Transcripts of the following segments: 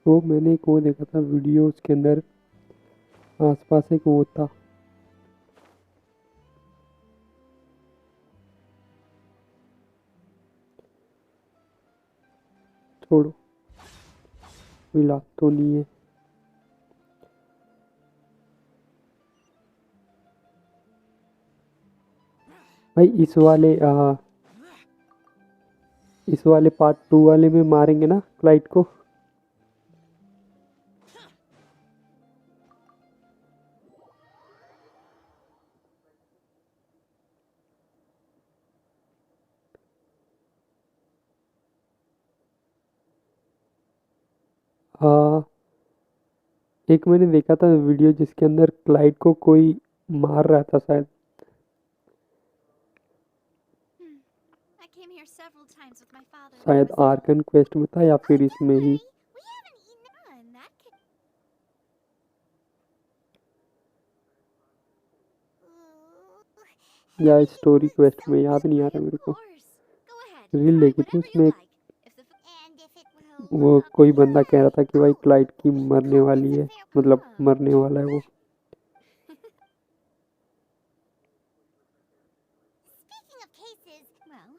वो मैंने एक वो देखा था वीडियो, उसके अंदर आसपास एक वो था। छोड़ो, मिला तो नहीं है भाई। इस वाले पार्ट 2 वाले में मारेंगे ना क्लाइड को। हाँ, एक मैंने देखा था वीडियो जिसके अंदर क्लाइड को कोई मार रहा था शायद। I came here several times with my father. शायद आर्कन क्वेस्ट में था या फिर इसमें ही, We haven't eaten in that case. या स्टोरी क्वेस्ट में, याद नहीं आ रहा मेरे को। Go ahead. रील Try देखी थी whatever you उसमें, like. If the and if it will वो कोई बंदा कह रहा था कि भाई क्लाइड की मरने वाली है, मतलब मरने वाला है वो। Speaking of cases, well,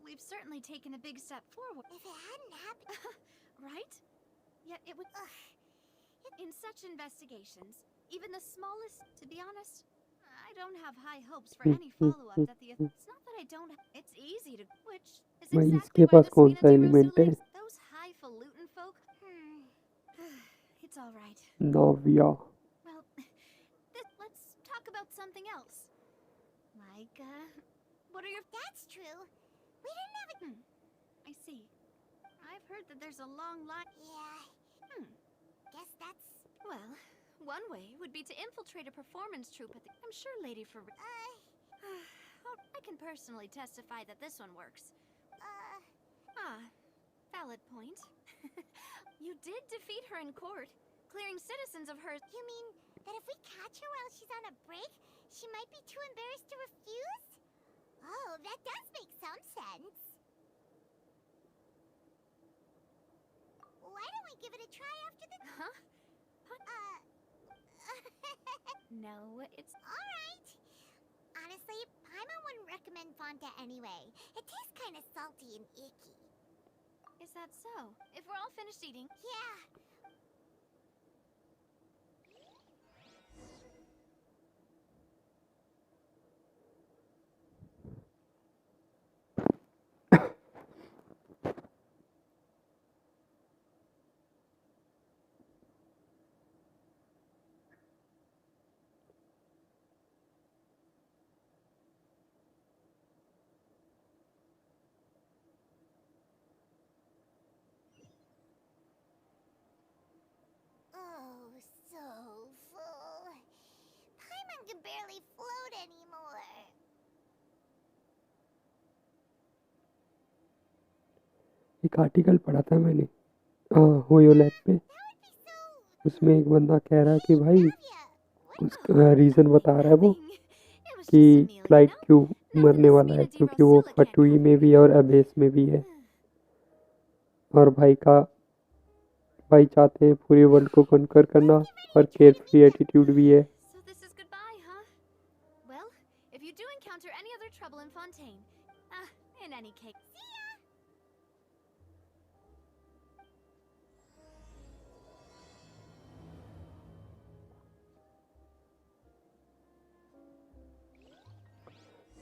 we've certainly taken a big step forward. If it hadn't happened, right? Yet it would. In such investigations, even the smallest. To be honest, I don't have high hopes for any follow-up. It's not that I don't. It's easy to. Which is भाई exactly इसके why pass this कौन सा Mina element है? those highfalutin folk. It's all right. नाविया। Well, let's talk about something else. Like, what are your... That's true. We didn't have it... I see. I've heard that there's a long line... Yeah. Guess that's... Well, one way would be to infiltrate a performance troupe at the... I'm sure Lady for... I can personally testify that this one works. Valid point. You did defeat her in court, clearing citizens of hers. You mean that if we catch her while she's on a break, she might be too embarrassed to refuse? Oh, that does make some sense. Why don't we give it a try after the... Huh? No, it's... Alright. Honestly, Paimon wouldn't recommend Fonta anyway. It tastes kind of salty and icky. Is that so? If we're all finished eating... Yeah. Can barely float anymore. एक article पढ़ा था मैंने, होयो lab पे। उसमें एक बंदा कह रहा है कि भाई उसका रीज़न बता रहा है वो कि क्लाइड क्यों मरने वाला है, क्योंकि वो फटुई में भी है और अबेस में भी है। और भाई चाहते हैं पूरे वर्ल्ड को कॉन्कर करना, और केयर फ्री एटीट्यूड भी है।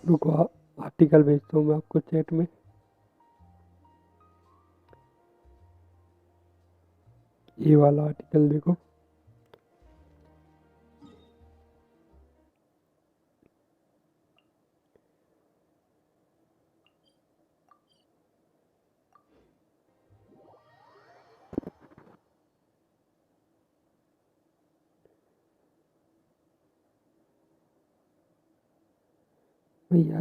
रुको, आर्टिकल भेजता हूँ मैं आपको चैट में। ये वाला आर्टिकल देखो। भैया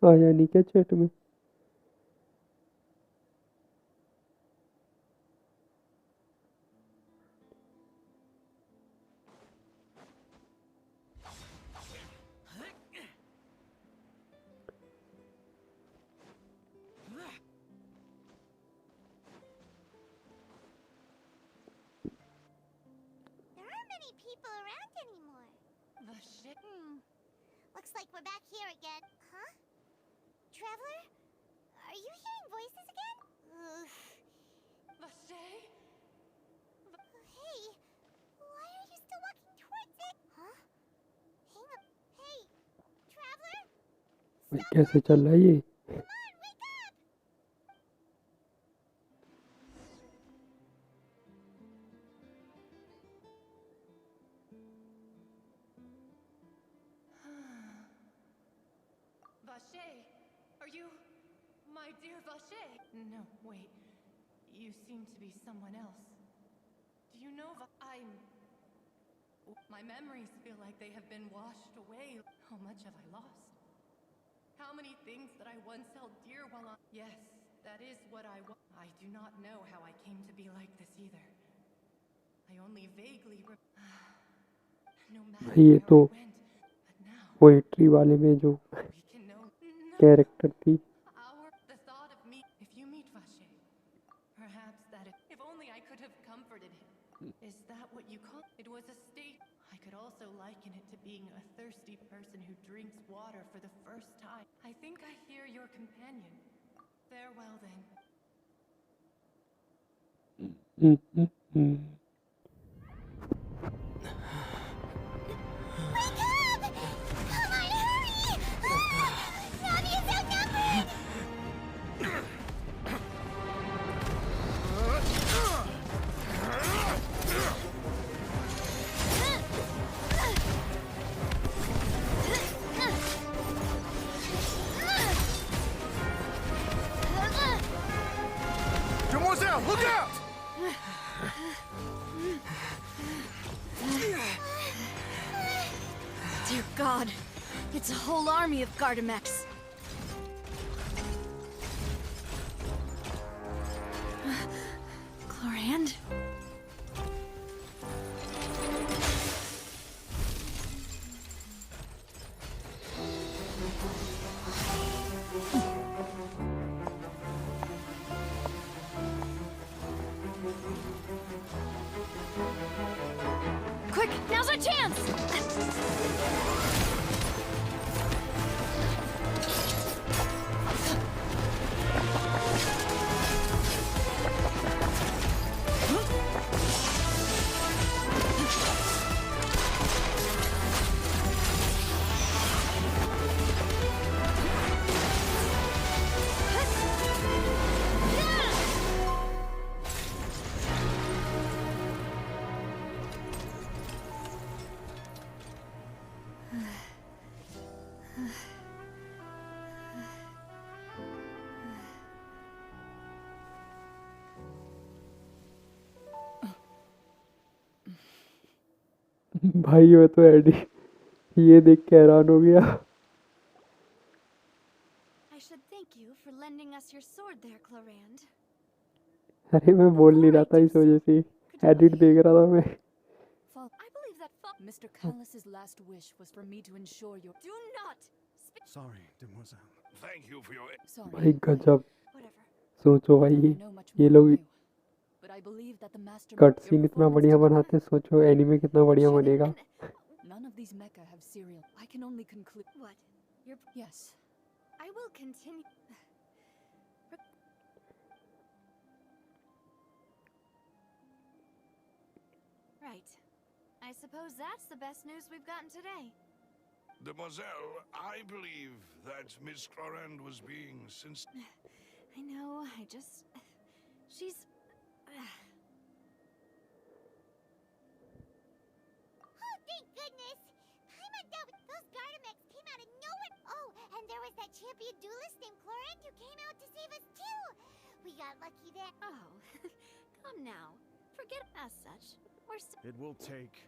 आया नहीं क्या चैट में? people around anymore. The shit. Looks like we're back here again. Huh? Traveler? Are you hearing voices again? Vache? Hey, why are you still walking towards it? Huh? Hang up. Hey, Traveler? भाई कैसे चल रहा है ये? Come on, wake up! Vache, are you my dear Vache? No, wait. You seem to be someone else. Do you know my memories feel like they have been washed away. How much have I lost? How many things that I once held dear while on... Yes, that is what I want. I do not know how I came to be like this either. I only vaguely no matter भाई ये where तो I went, but now poetry वाले में जो we can know character थी. the thought of me if you meet Vache. Perhaps that if only I could have comforted him. Is that what you call it? Was a state. I could also liken it to being a thirsty person who drinks water for the first time. I think I hear your companion. Farewell then. Hmm, hmm, hmm. Wake up! Come on, hurry! Navia's outnumbered! Demoiselle, look out! Dear God, it's a whole army of Gardamex. Chlorand? Quick, now's our chance! भाई वो तो AD ये देख के हैरान हो गया. I should thank you for lending us your sword there, Chlorand. अरे मैं बोल नहीं रहा था इस वजह से एडिट देख रहा था मैं. I believe that Mr. Callus's last wish was for me to ensure your... Do not speak. Sorry, demoiselle. Thank you for your... Sorry, भाई गजब. Whatever. सोचो भाई I don't know much ये more लोग than you, but I believe that the master... cut your scene इतना performance बढ़िया today- बनाते. सोचो एनीमे कितना बढ़िया Should have बनेगा. been- None of these mecha have serial. I can only conclude... What? You're... Yes. I will continue. Right. I suppose that's the best news we've gotten today. Demoiselle, I believe that Miss Clorand was being I know, I just... She's... Oh, thank goodness! Paimon dealt with those Gardamex came out of nowhere! Oh, and there was that champion duelist named Chlorand who came out to save us too! We got lucky there. Oh, come now. Forget as such. We're still... It will take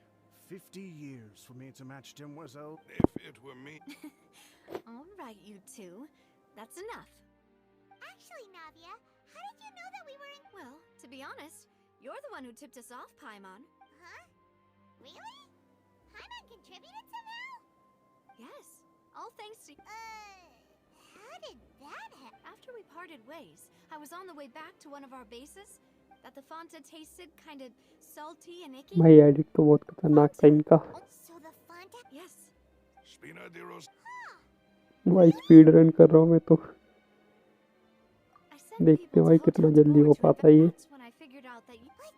50 years for me to match Demoiselle. If it were me... All right, you two. That's enough. Actually, Navia, how did you know that we were in... Well, to be honest, you're the one who tipped us off, Paimon. Huh? Really? Paimon contributed somehow? Yes. All thanks to... How did that happen? After we parted ways, I was on the way back to one of our bases. that the Fanta tasted kind of salty and icky. भाई edit तो बहुत खतरनाक था इनका। So the Fanta? Yes. Spina de Ros. भाई speed run कर रहा हूँ मैं तो। I sent देखते people हैं भाई to कितना Hotel जल्दी हो Laboratory, पाता but है ये। that's when I figured out that you... What?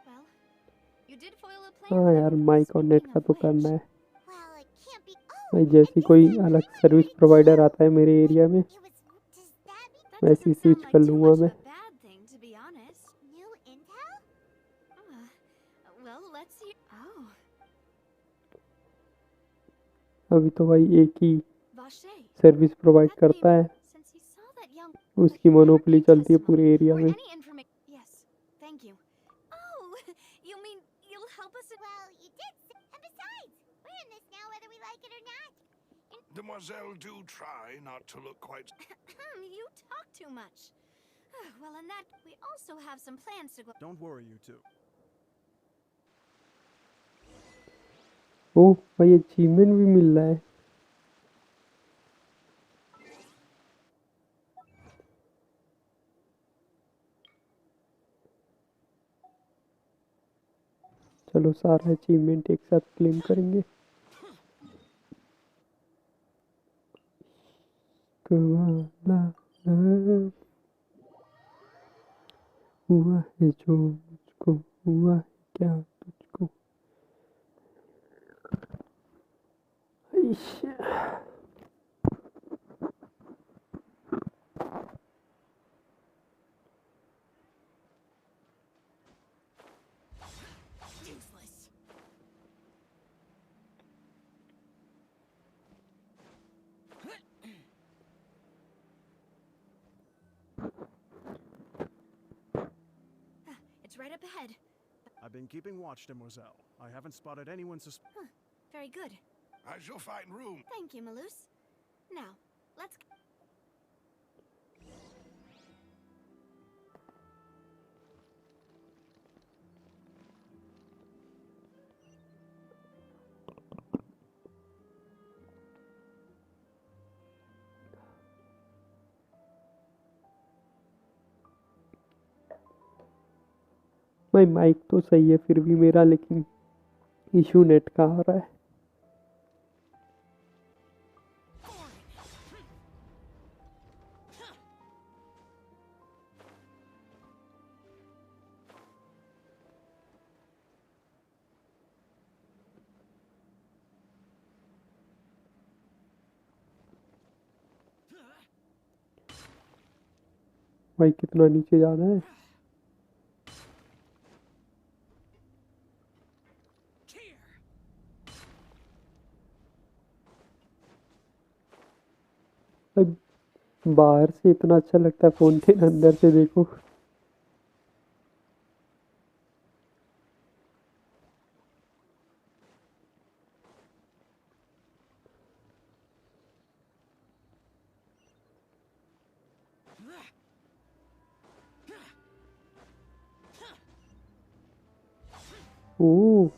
Well, you did foil a plan हाँ with यार him. माइक और नेट Speaking का of तो which, करना है well, it can't be... Oh, भाई। and जैसे this कोई time अलग you service already provider too. आता है मेरे एरिया में Does that वैसे ही doesn't स्विच sound कर like too लूँगा much मैं। of a bad thing, to be honest. New intel? Well, let's see. Oh, अभी तो भाई एक ही Vache. सर्विस प्रोवाइड That करता name, है, since he saw that young... उसकी मोनोपोली Never चलती है gave पूरे testimony एरिया or में। any information. Yes, thank you. Oh, you mean you'll help us? Well, you did. And besides, we're in this now whether we like it or not. Demoiselle, do try not to look quite... You talk too much. Well, in that, we also have some plans to go. Don't worry, you two. ओह भाई achievement भी मिल रहा है। चलो सारा achievement एक साथ claim करेंगे। कवाला love हुआ है जो मुझको हुआ है क्या तुझको। इश्श। Useless. It's right up ahead. I've been keeping watch, Demoiselle. I haven't spotted anyone Very good. I shall find room. Thank you, Malus. Now, let's... भाई माइक तो सही है फिर भी मेरा, लेकिन इशू नेट का आ रहा है। भाई कितना नीचे जाना है। भाई बाहर से इतना अच्छा लगता है फाउंटेन, अंदर से देखो। ओह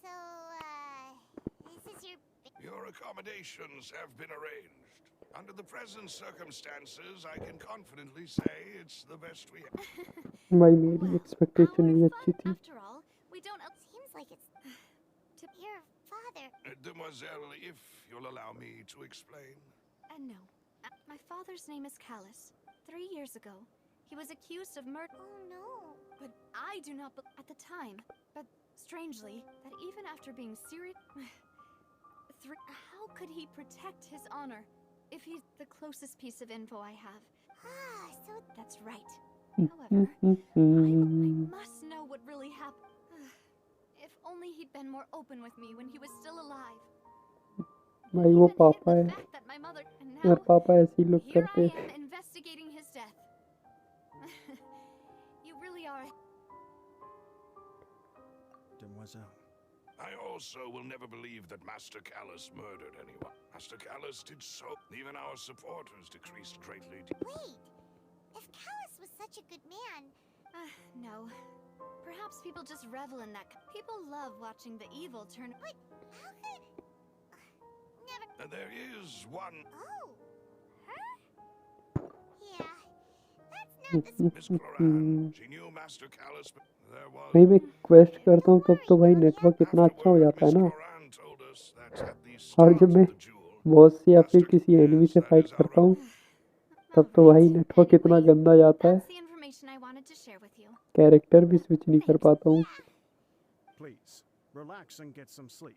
So, this is your... Your accommodations have been arranged. Under the present circumstances, I can confidently say it's the best we have. भाई मेरी एक्सपेक्टेशन भी अच्छी थी। After all, we don't... Seems like it's... to your father. Demoiselle, if you'll allow me to explain. No. My father's name is Callus. 3 years ago, he was accused of murder. Oh no. But I do not at the time. But strangely, that even after being serious... how could he protect his honor if he's the closest piece of info I have? So that's right. However, I must know what really happened. If only he'd been more open with me when he was still alive. भाई वो Even पापा hid है the fact that my mother... And और now, पापा ऐसे ही लोग here करते I हैं। am investigating his death. You really are... Demoiselle, I also will never believe that Master Callus murdered anyone. Master Callus did so. Even our supporters decreased greatly. Wait, if Callus was such a good man... no. Perhaps people just revel in that. People love watching the evil turn... But how could... never... There is one... Oh, her? Yeah, that's not the... Miss Cloran. She knew Master Callus, but there was... भाई मैं quest करता हूँ तब तो भाई network इतना अच्छा हो जाता है ना, Cloran told us that at the और start जब of मैं the duel, बॉस से या फिर किसी एनिमी से फाइट करता हूँ तब तो भाई नेटवर्क इतना गंदा जाता है, That's the information I wanted to share with you. Character भी स्विच नहीं कर पाता हूँ. Please, relax and get some sleep.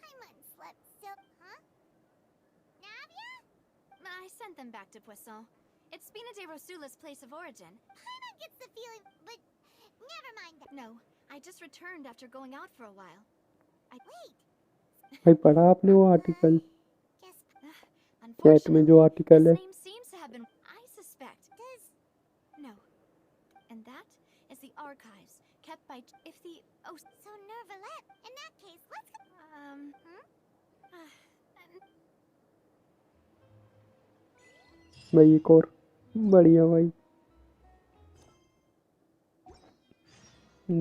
Paimon slept so... Huh? Navia? I sent them back to Poisson. It's Spina de Rosula's place of origin. Paimon gets the feeling, but... Never mind that. No, I just returned after going out for a while. Wait! भाई पढ़ा आपने वो article Guess... chat में जो article है? This name seems to have been... I suspect... Does... No. And that is the archives kept by... If the... Oh, so Nervalet. In that case, let's go... भाई एक और बढ़िया भाई,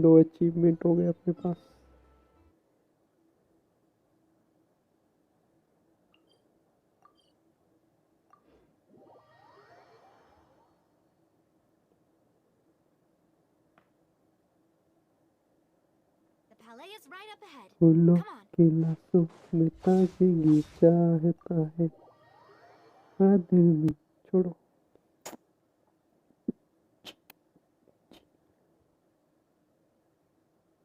2 achievement हो गए अपने पास. The palais is right up ahead. फूलों Come on. के लाशों में ताजगी चाहता है आदमी. छोड़ो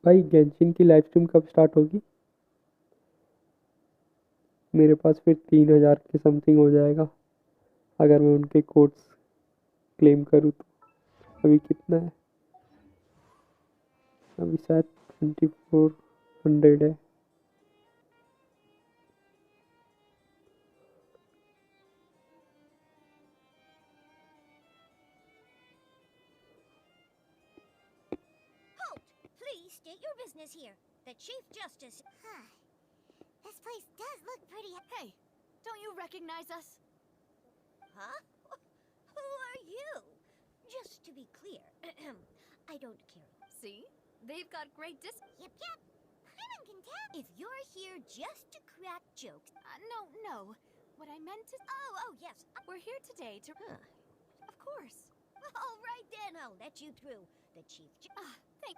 भाई. गेंशिन की लाइव स्ट्रीम कब स्टार्ट होगी? मेरे पास फिर 3000 के समथिंग हो जाएगा अगर मैं उनके कोड्स क्लेम करूँ तो. अभी कितना है? अभी शायद 2400 है. Halt! Please state your business here. The Chief Justice... This place does look pretty... Hey, don't you recognize us? Huh? Who are you? Just to be clear, I don't care. See? They've got great Yep. Paimon can tell. If you're here just to crack jokes... no. What I meant to... Oh, yes. We're here today to... Of course. All right then, I'll let you through. The Chief... thank...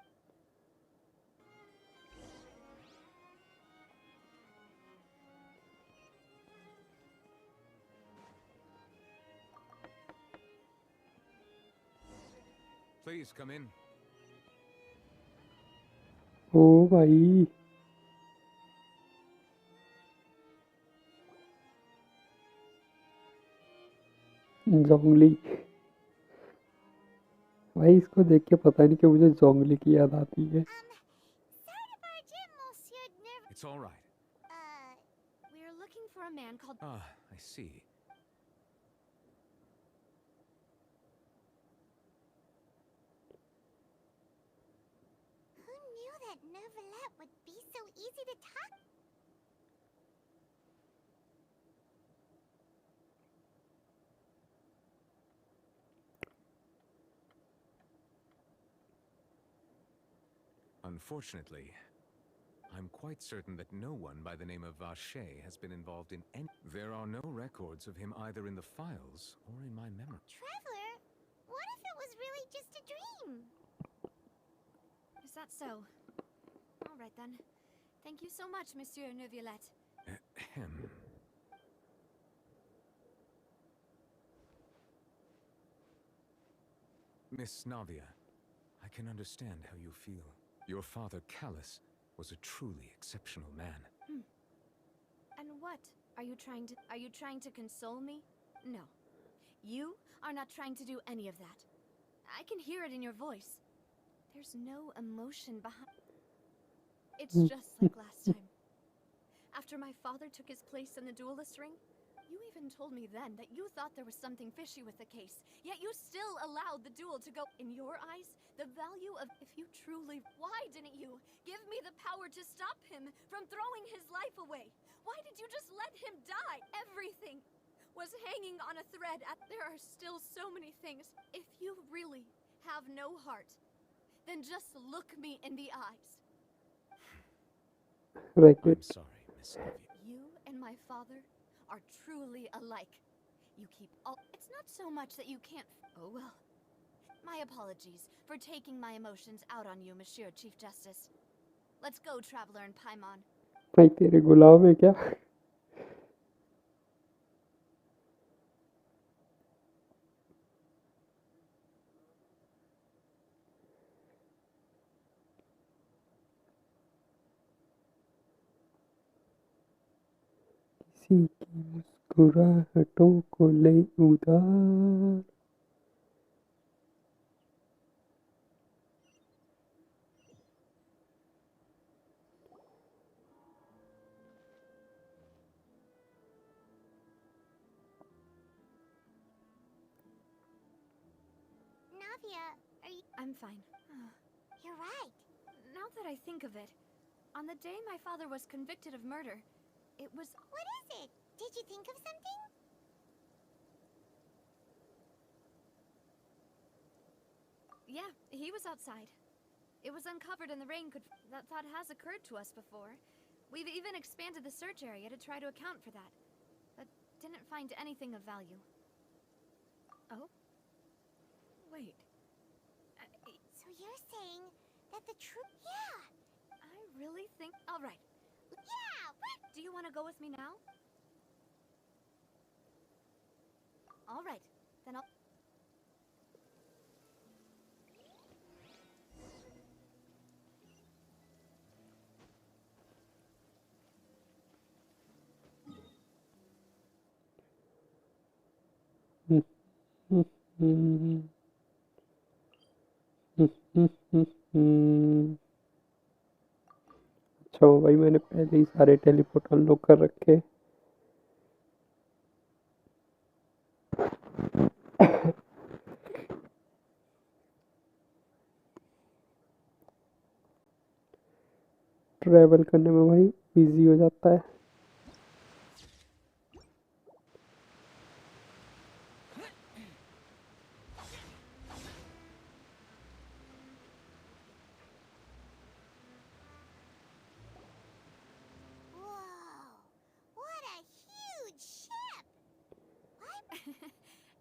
Please come in. ओ भाई जोंगली. भाई इसको देख के पता नहीं कि मुझे जोंगली की याद आती है. It's all right. We're looking for a man called... Ah, I see. Who knew that Nervalet would be so easy to talk? Unfortunately, I'm quite certain that no one by the name of Vache has been involved in any... There are no records of him either in the files or in my memory. Traveler, what if it was really just a dream? Is that so? All right then. Thank you so much, Monsieur Neuvillette. Ahem. Miss Navia, I can understand how you feel. Your father, Callus, was a truly exceptional man. And what? Are you trying to console me? No. You are not trying to do any of that. I can hear it in your voice. There's no emotion behind. It's Mm. just like last time. After my father took his place in the duelist ring, you even told me then that you thought there was something fishy with the case, yet you still allowed the duel to go. In your eyes, the value of if you truly... Why didn't you give me the power to stop him from throwing his life away? Why did you just let him die? Everything was hanging on a thread. There are still so many things. If you really have no heart, then just look me in the eyes. Regret. I'm sorry, Miss Navia. You and my father are truly alike. You keep all... It's not so much that you can't... Oh well. My apologies for taking my emotions out on you, Monsieur Chief Justice. Let's go, Traveler and Paimon. भाई तेरे गुलाम है क्या? किसी की मुस्कुराहटों को ले उधार. Navia, are you... I'm fine. You're right. Now that I think of it, on the day my father was convicted of murder, it was... What is it? Did you think of something? Yeah, he was outside. It was uncovered and the rain could... That thought has occurred to us before. We've even expanded the search area to try to account for that. But didn't find anything of value. Oh? Wait. So you're saying that the truth... Yeah! I really think... Alright. Yeah! Do you want to go with me now? Alright. Then I'll... अच्छा हो भाई मैंने पहले ही सारे teleport unlock कर रखे. Travel करने में भाई इजी हो जाता है.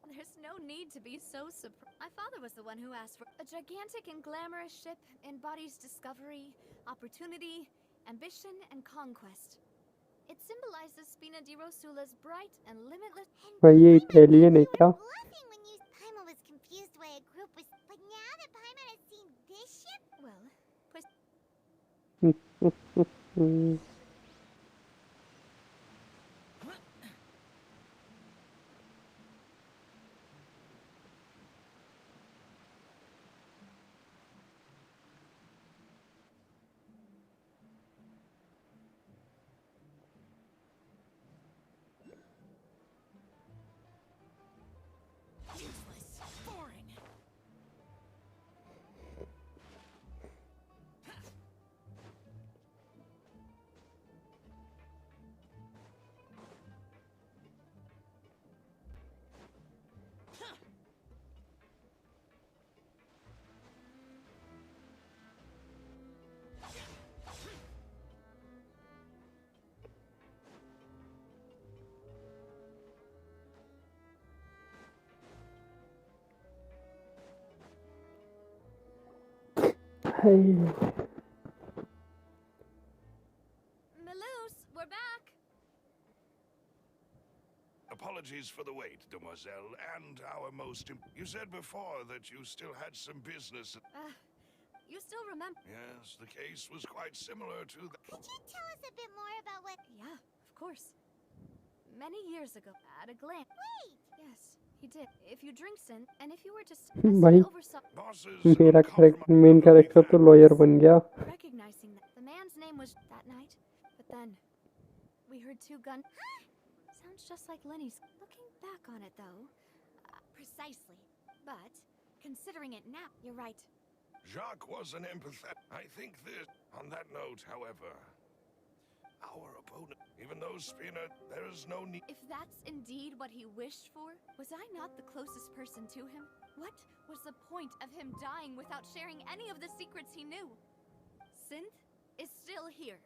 There's no need to be so surprised. My father was the one who asked for a gigantic and glamorous ship embodies discovery, opportunity, ambition, and conquest. It symbolizes Spina di Rosula's bright and limitless... भाई ये Italian है क्या? Paimon was confused why a group was... But now that Paimon has seen this ship... Well, Maloose, we're back. Apologies for the wait, demoiselle, and our most... You said before that you still had some business... You still remember... Yes, the case was quite similar to the... Could you tell us a bit more about what... Yeah, of course. Many years ago, at a glance... Wait! Yes, He did. If you drink sin, and if you were to भाई oversaw Bosses मेरा uncompromised main believe character तो that lawyer बन गया. recognizing that the man's name was that night, but then we heard two gun. Sounds just like Lenny's. Looking back on it, though, precisely. But considering it now, you're right. Jacques was an empathetic. I think this. On that note, however, our opponent, even though Spina, there is no need. If that's indeed what he wished for, was I not the closest person to him? What was the point of him dying without sharing any of the secrets he knew? Synth is still here.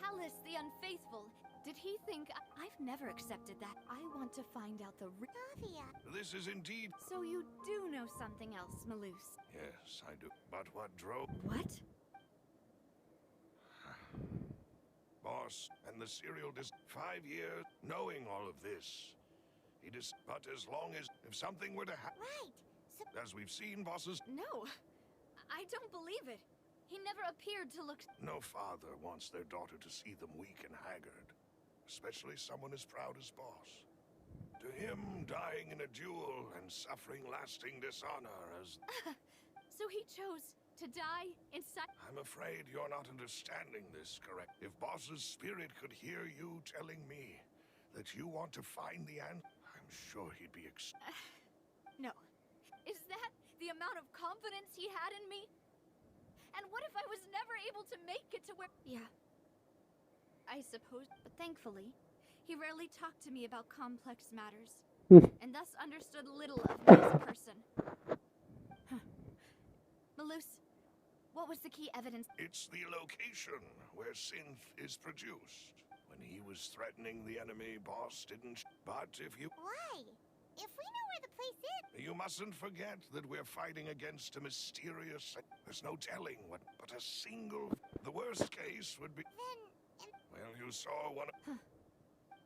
Callus the Unfaithful. Did he think I've never accepted that? I want to find out the Navia. This is indeed. So you do know something else, Malus? Yes, I do. But what drove What? Boss and the serial 5 years knowing all of this? But as long as if something were to happen, Right. So as we've seen, bosses, no, I don't believe it. He never appeared to look. no father wants their daughter to see them weak and haggard, especially someone as proud as Boss. To him, dying in a duel and suffering lasting dishonor as... So he chose to die inside. I'm afraid you're not understanding this correct. If Boss's spirit could hear you telling me that you want to find the answer, I'm sure he'd be No. Is that the amount of confidence he had in me? And what if I was never able to make it to where... Yeah. I suppose, but thankfully, he rarely talked to me about complex matters, and thus understood little of me as a person. Malus, what was the key evidence? It's the location where synth is produced. When he was threatening the enemy, Boss didn't... But if you... Why? If we know where the place is... You mustn't forget that we're fighting against a mysterious... There's no telling what... But a single... The worst case would be... Then... Well, you saw one...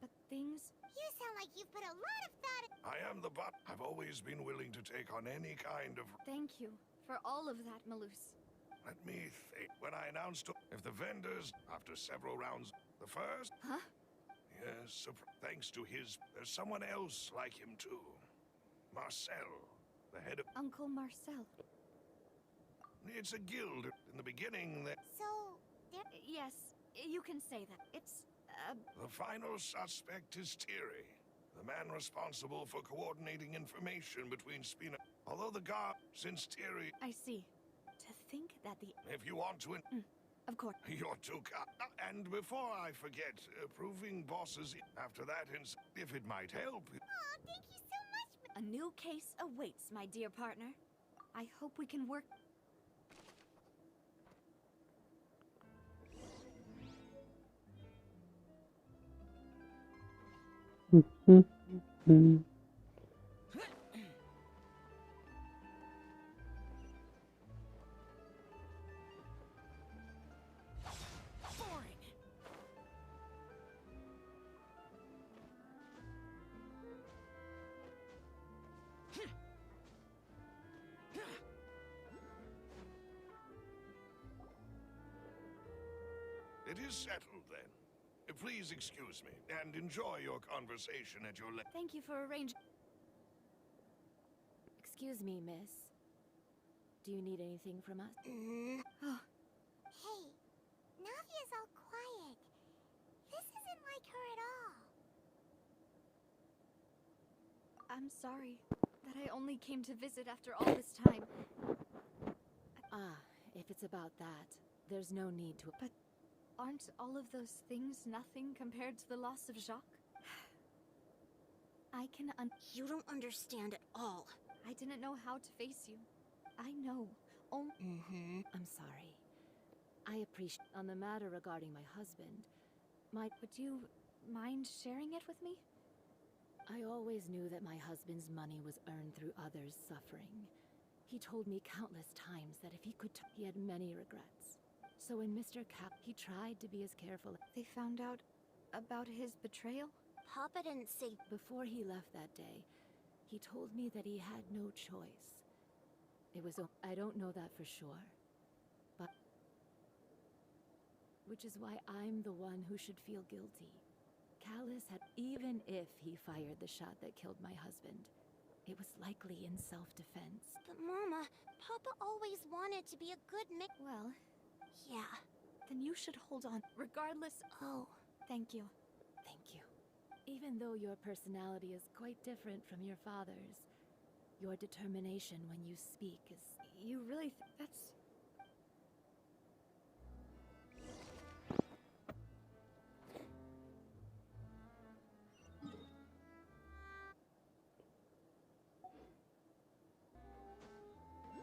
But things... You sound like you've put a lot of thought... I am the bot. I've always been willing to take on any kind of... Thank you for all of that, Malus. Let me think. When I announced... If the vendors, after several rounds... The first... Huh? Yes, thanks to his... There's someone else like him, too. Marcel, the head of... Uncle Marcel. It's a guild. In the beginning, that... So... Yes, you can say that. It's... The final suspect is Thierry, the man responsible for coordinating information between Spina... Although the guard, since Thierry... I see. To think that the... If you want to... Of course. You're too And before I forget, proving bosses... After that, if it might help... Oh, thank you so much. A new case awaits, my dear partner. I hope we can work... It is settled, then. Please excuse me, and enjoy your conversation at your Thank you for arranging... Excuse me, miss. Do you need anything from us? Oh, Hey, Navia's all quiet. This isn't like her at all. I'm sorry that I only came to visit after all this time. Ah, if it's about that, there's no need to... But aren't all of those things nothing compared to the loss of Jacques? I can You don't understand at all. I didn't know how to face you. I know. I'm sorry. I appreciate... On the matter regarding my husband, Would you mind sharing it with me? I always knew that my husband's money was earned through others' suffering. He told me countless times that if he could... He had many regrets. So when Mr. Cap... He tried to be as careful... They found out about his betrayal? Papa didn't say... Before he left that day, he told me that he had no choice. It was... I don't know that for sure. But... Which is why I'm the one who should feel guilty. Callus had... Even if he fired the shot that killed my husband, It was likely in self-defense. But Mama, Papa always wanted to be a good Well, Yeah. then you should hold on. Regardless, Oh. thank you. Thank you. Even though your personality is quite different from your father's, your determination when you speak is... You really that's...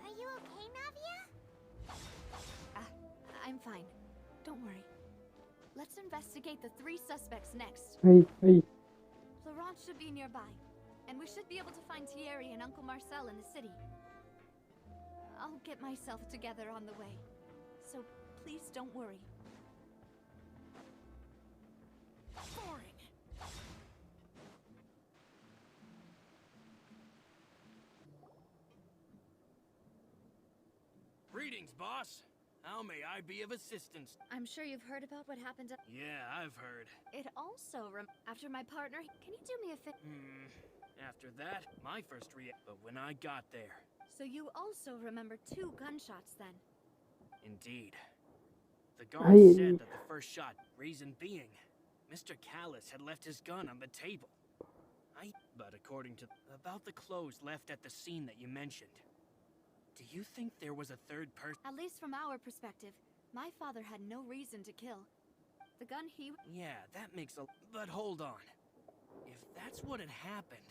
Are you okay, Navia? I'm fine. Don't worry. Let's investigate the 3 suspects next. Hey. Florent should be nearby, and we should be able to find Thierry and Uncle Marcel in the city. I'll get myself together on the way, so please don't worry. Boring. Greetings, boss. How may I be of assistance? I'm sure you've heard about what happened at... Yeah, I've heard. It also after my partner... Can you do me a favor? After that, my first but when I got there. So you also remember 2 gunshots then? Indeed. The guard said that the first shot, reason being, Mr. Callis had left his gun on the table. But according to... About the clothes left at the scene that you mentioned. Do you think there was a third person? At least from our perspective, my father had no reason to kill. The gun he... Yeah, that makes a... But hold on. If that's what had happened,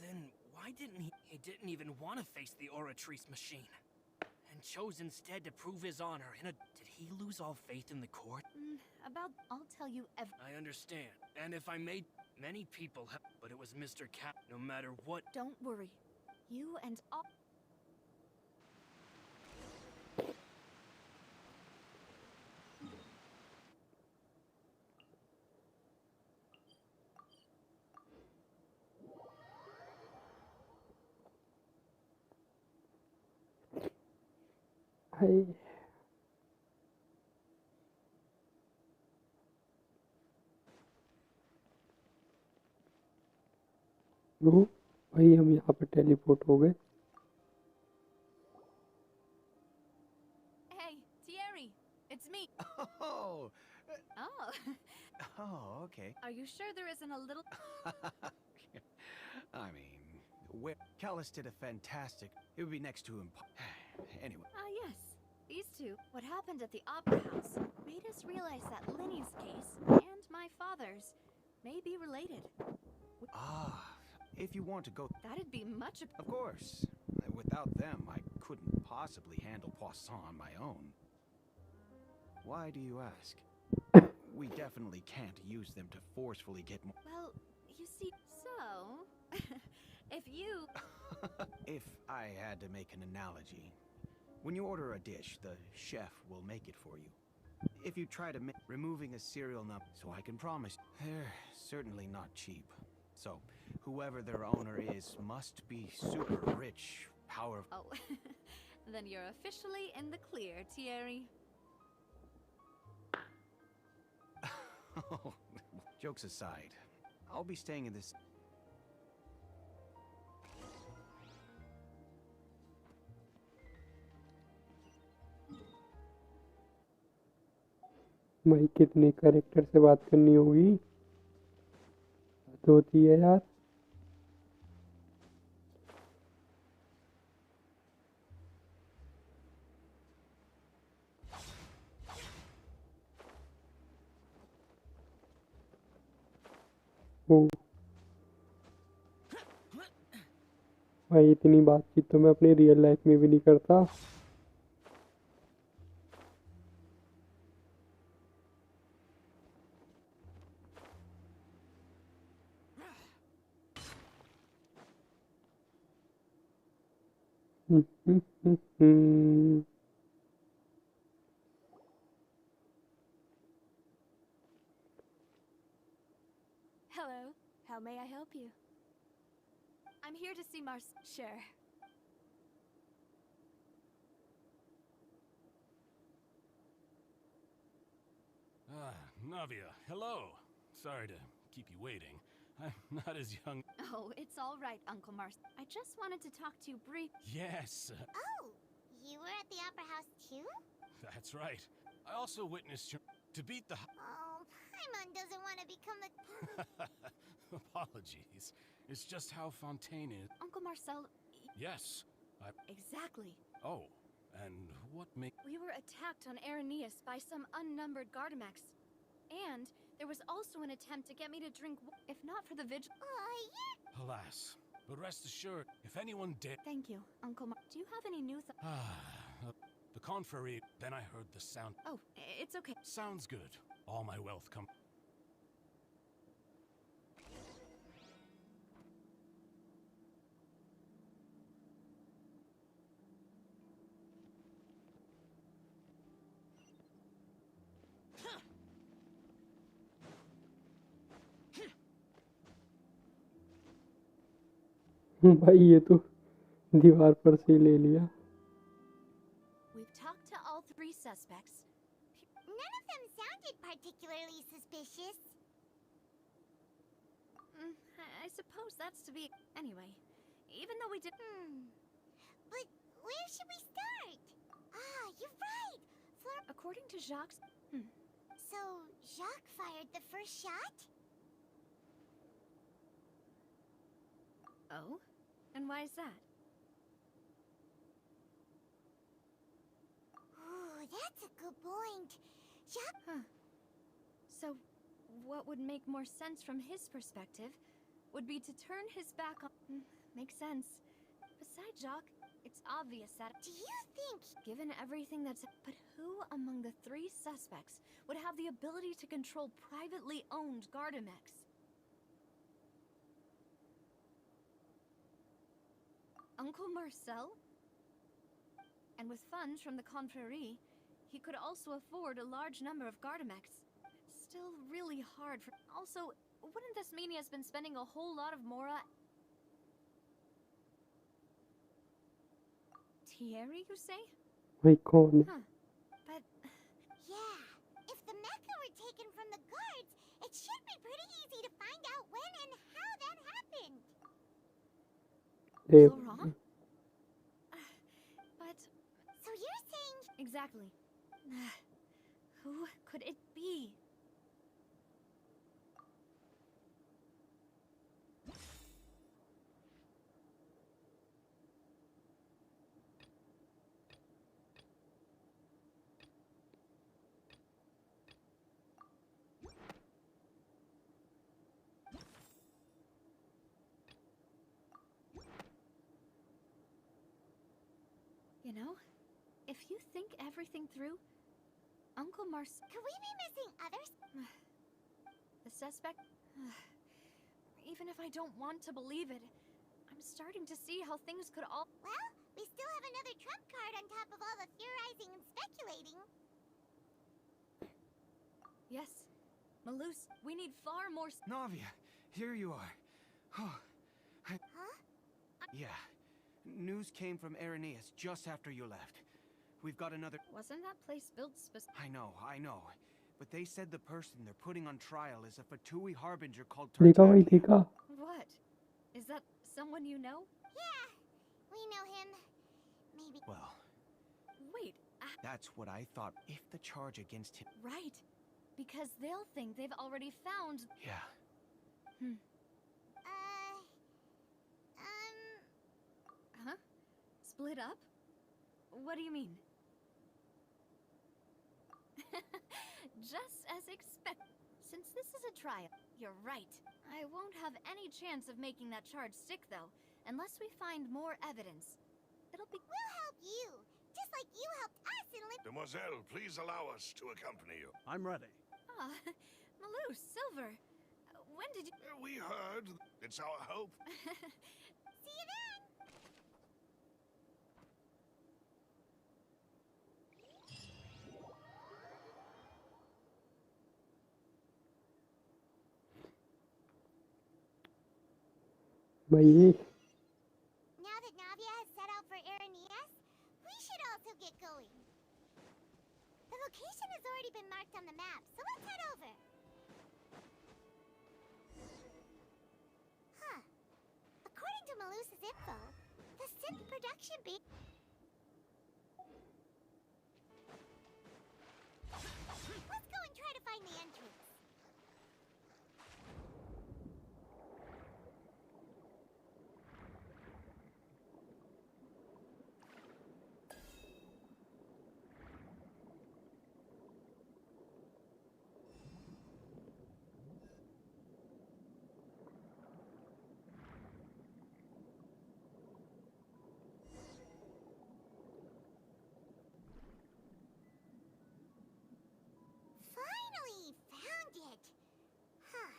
then why didn't he... He didn't even want to face the Oratrice machine. And chose instead to prove his honor in a... Did he lose all faith in the court? I'll tell you I understand. And if I made... Many people have... But it was Mr. Cap. No matter what... Don't worry. You and all... Hey. वो भाई हम यहाँ पर teleport हो गए. Hey, Thierry, it's me. Oh. Oh. Oh, okay. Are you sure there isn't a little... I mean, where Callis did a fantastic... It would be next to him. Anyway. Yes. These 2, what happened at the Opera House, made us realize that Linny's case and my father's may be related. If you want to go... That'd be much... Of course. Without them, I couldn't possibly handle Poisson on my own. Why do you ask? We definitely can't use them to forcefully get more... Well, you see, so... if you... If I had to make an analogy, when you order a dish, the chef will make it for you. If you try to removing a cereal number, so I can promise, they're certainly not cheap. So, whoever their owner is must be super rich, powerful. Oh, then you're officially in the clear, Thierry. Jokes aside, I'll be staying in this... भाई कितने character से बात करनी होगी तो होती है यार. भाई इतनी बातचीत तो मैं अपनी रियल लाइफ में भी नहीं करता. Hello, how may I help you? I'm here to see Sure. Navia, hello. Sorry to keep you waiting. I'm not as young. Oh, it's all right, Uncle Mars. I just wanted to talk to you brief. Yes, Oh, you were at the Opera House too? that's right. I also witnessed your... To beat the... Oh, Paimon doesn't want to become the... Apologies. It's just how Fontaine is. Uncle Marcel. Yes, Exactly. Oh, and what make... We were attacked on Araneus by some unnumbered Gardamex. And there was also an attempt to get me to drink if not for the vigil. Oh, you're... Alas. But rest assured, if anyone did... Thank you, Uncle Do you have any new The confrérie, then I heard the sound... Oh, it's okay. Sounds good. All my wealth come... भाई ये तो दीवार पर से ही ले लिया। We've talked to all 3 suspects. None of them sounded particularly suspicious. I suppose that's to be... Anyway, even though we did... But where should we start? Ah, you're right! According to Jacques... So, Jacques fired the first shot? Oh? And why is that? Ooh, that's a good point. Jacques... Huh. So, what would make more sense from his perspective would be to turn his back on... Makes sense. Besides Jacques, it's obvious that... Do you think... Given everything that's... But who among the 3 suspects would have the ability to control privately owned Gardamex? Uncle Marcel? And with funds from the confrérie, he could also afford a large number of Gardamex. Still really hard for... Also, wouldn't this mean he has been spending a whole lot of Mora... Thierry, you say? भाई कौन है? Huh. But... Yeah, if the mecha were taken from the guards, it should be pretty easy to find out when and how that happened. Laurent? But... So you're saying... Exactly. Who could it be? You know, if you think everything through, Uncle Mars... Could we be missing others? The suspect... Even if I don't want to believe it, I'm starting to see how things could all... Well, we still have another trump card on top of all the theorizing and speculating. Yes. Malus, we need far more... Navia, here you are. Oh, Huh? yeah. News came from Araneus just after you left. We've got another... Wasn't that place built I know. But they said the person they're putting on trial is a Fatui harbinger called देखा भाई Tartaglia. देखा। What? Is that someone you know? Yeah, we know him. Maybe... Well, Wait, that's what I thought. If the charge against him... right. Because they'll think they've already found... Yeah. Huh? Split up? What do you mean? Just as expected. Since this is a trial, you're right. I won't have any chance of making that charge stick, though, unless we find more evidence. It'll be... We'll help you, just like you helped us in Demoiselle, please allow us to accompany you. I'm ready. Ah, Malou, Silver. When did you... We heard. It's our hope. See you then! भाई Now that Navia has set out for Araneus, we should also get going. The location has already been marked on the map, so let's head over. Malusa's info. The synth production beat. Let's go and try to find the entrance. Finally found it. Huh.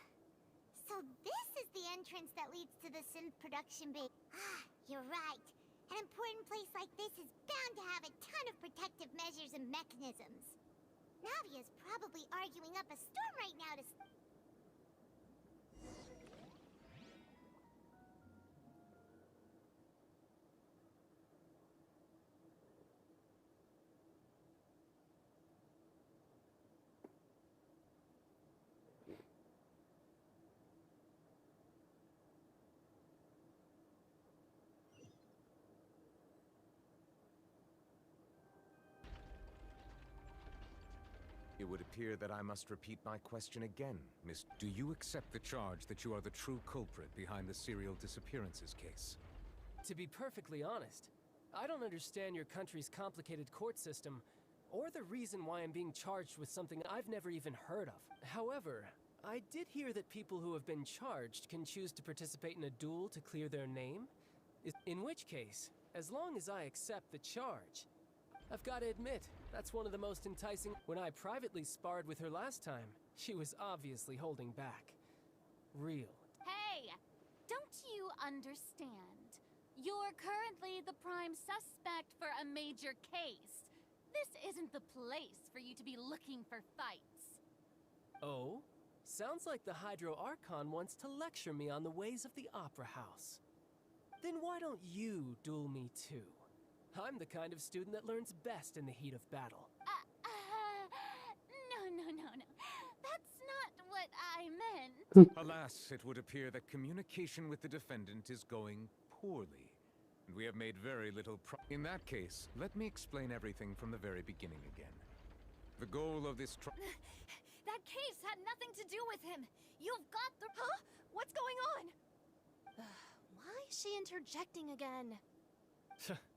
So this is the entrance that leads to the synth production bay. Ah, you're right. An important place like this is bound to have a ton of protective measures and mechanisms. Navia's probably arguing up a storm right now to... It would appear that I must repeat my question again, Miss. Do you accept the charge that you are the true culprit behind the serial disappearances case? To be perfectly honest, I don't understand your country's complicated court system, or the reason why I'm being charged with something I've never even heard of. However, I did hear that people who have been charged can choose to participate in a duel to clear their name. In which case, as long as I accept the charge, I've got to admit, that's one of the most enticing. When I privately sparred with her last time, she was obviously holding back. Real. Hey! Don't you understand? You're currently the prime suspect for a major case. This isn't the place for you to be looking for fights. Oh? Sounds like the Hydro Archon wants to lecture me on the ways of the Opera House. Then why don't you duel me too? I'm the kind of student that learns best in the heat of battle. No. That's not what I meant. Alas, it would appear that communication with the defendant is going poorly, and we have made very little In that case, let me explain everything from the very beginning again. The goal of this That case had nothing to do with him. You've got the... Huh? What's going on? Why is she interjecting again?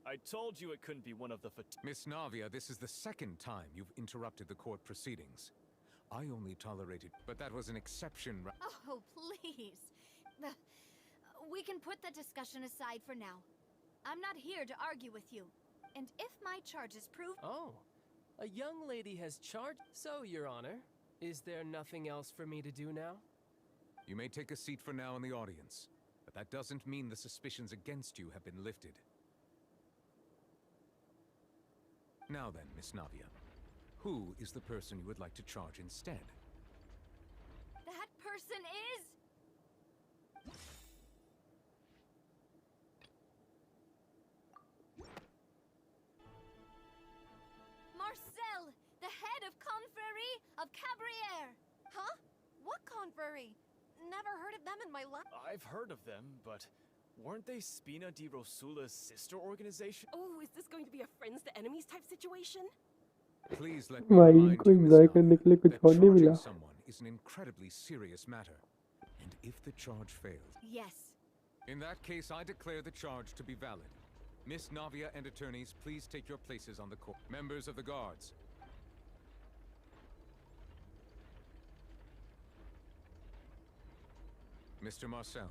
I told you it couldn't be one of the Miss Navia, this is the second time you've interrupted the court proceedings. I only tolerated, but that was an exception. Oh, please. We can put that discussion aside for now. I'm not here to argue with you. And if my charges prove... Oh, a young lady has charged... So, Your Honor, is there nothing else for me to do now? You may take a seat for now in the audience, but that doesn't mean the suspicions against you have been lifted. Now then, Miss Navia, who is the person you would like to charge instead? That person is... Marcel, the head of Confrérie of Cabriere. Huh? What Confrérie? Never heard of them in my life. I've heard of them, but weren't they Spina di Rosula's sister organization? Oh, is this going to be a friends to enemies type situation? Please let me भाई remind इनको you, Miss enjoy Navia, करने के लिए कुछ that और नहीं मिला charging someone is an incredibly serious matter. And if the charge fails... Yes. In that case, I declare the charge to be valid. Miss Navia and attorneys, please take your places on the court. Members of the guards. Mr. Marcel,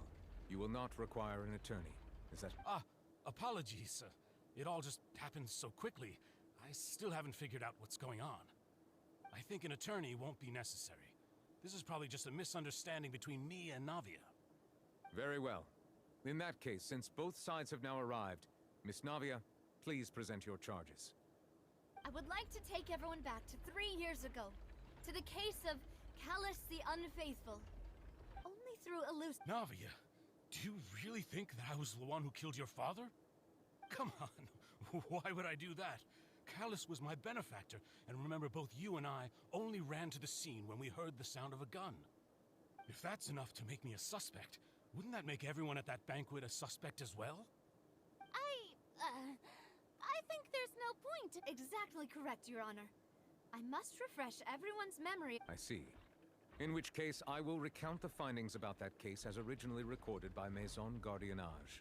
you will not require an attorney. Is that... Apologies. It all just happened so quickly. I still haven't figured out what's going on. I think an attorney won't be necessary. This is probably just a misunderstanding between me and Navia. Very well. In that case, since both sides have now arrived, Miss Navia, please present your charges. I would like to take everyone back to 3 years ago, to the case of Callus the Unfaithful. Only through Navia, do you really think that I was the one who killed your father? Come on, why would I do that? Callus was my benefactor, and remember both you and I only ran to the scene when we heard the sound of a gun. If that's enough to make me a suspect, Wouldn't that make everyone at that banquet a suspect as well? I think there's no point. Exactly correct, Your Honor. I must refresh everyone's memory. I see. In which case, I will recount the findings about that case as originally recorded by Maison Gardiennage.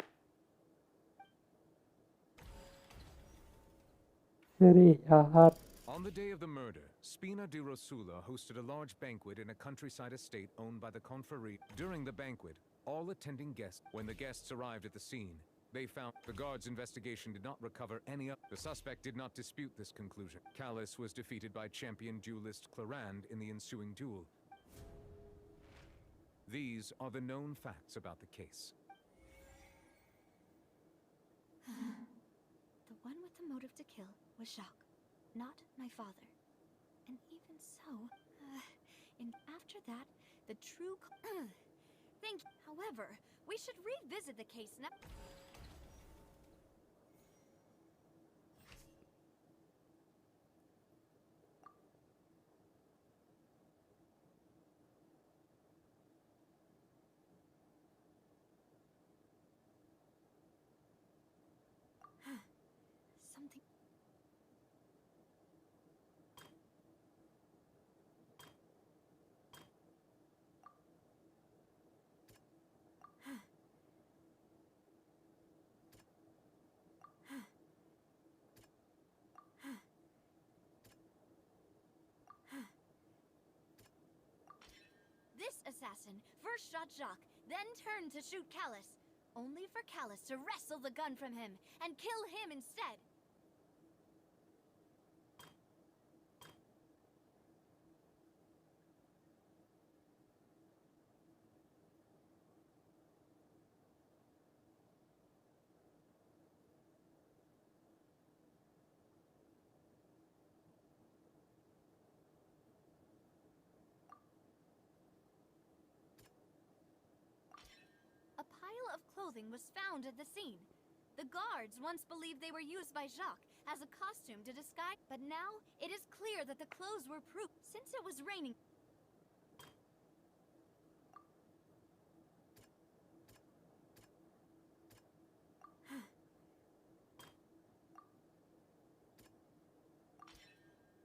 अरे यार On the day of the murder, Spina di Rosula hosted a large banquet in a countryside estate owned by the Confrérie. During the banquet, all attending guests, when the guests arrived at the scene, they found the guard's investigation did not recover any of. The suspect did not dispute this conclusion. Callus was defeated by champion duelist Clarand in the ensuing duel. These are the known facts about the case. The one with the motive to kill was Jacques, not my father. And even so, and after that, the true Thank you. However, we should revisit the case now. Something. This assassin first shot Jacques, then turned to shoot Callus, only for Callus to wrestle the gun from him and kill him instead. A pile of clothing was found at the scene. The guards once believed they were used by Jacques as a costume to disguise, but now it is clear that the clothes were proof since it was raining.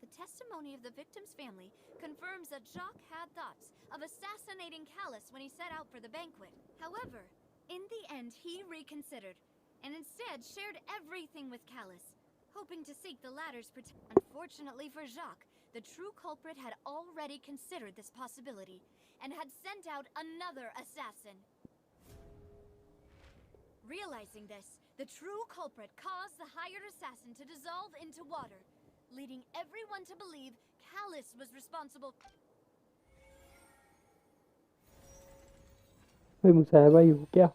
The testimony of the victim's family confirms that Jacques had thoughts of assassinating Callus when he set out for the banquet. However, in the end, he reconsidered, and instead shared everything with Callus, hoping to seek the latter's protection. Unfortunately for Jacques, the true culprit had already considered this possibility, and had sent out another assassin. Realizing this, the true culprit caused the hired assassin to dissolve into water, leading everyone to believe Callus was responsible. भाई मुसाहिबा ही हो क्या?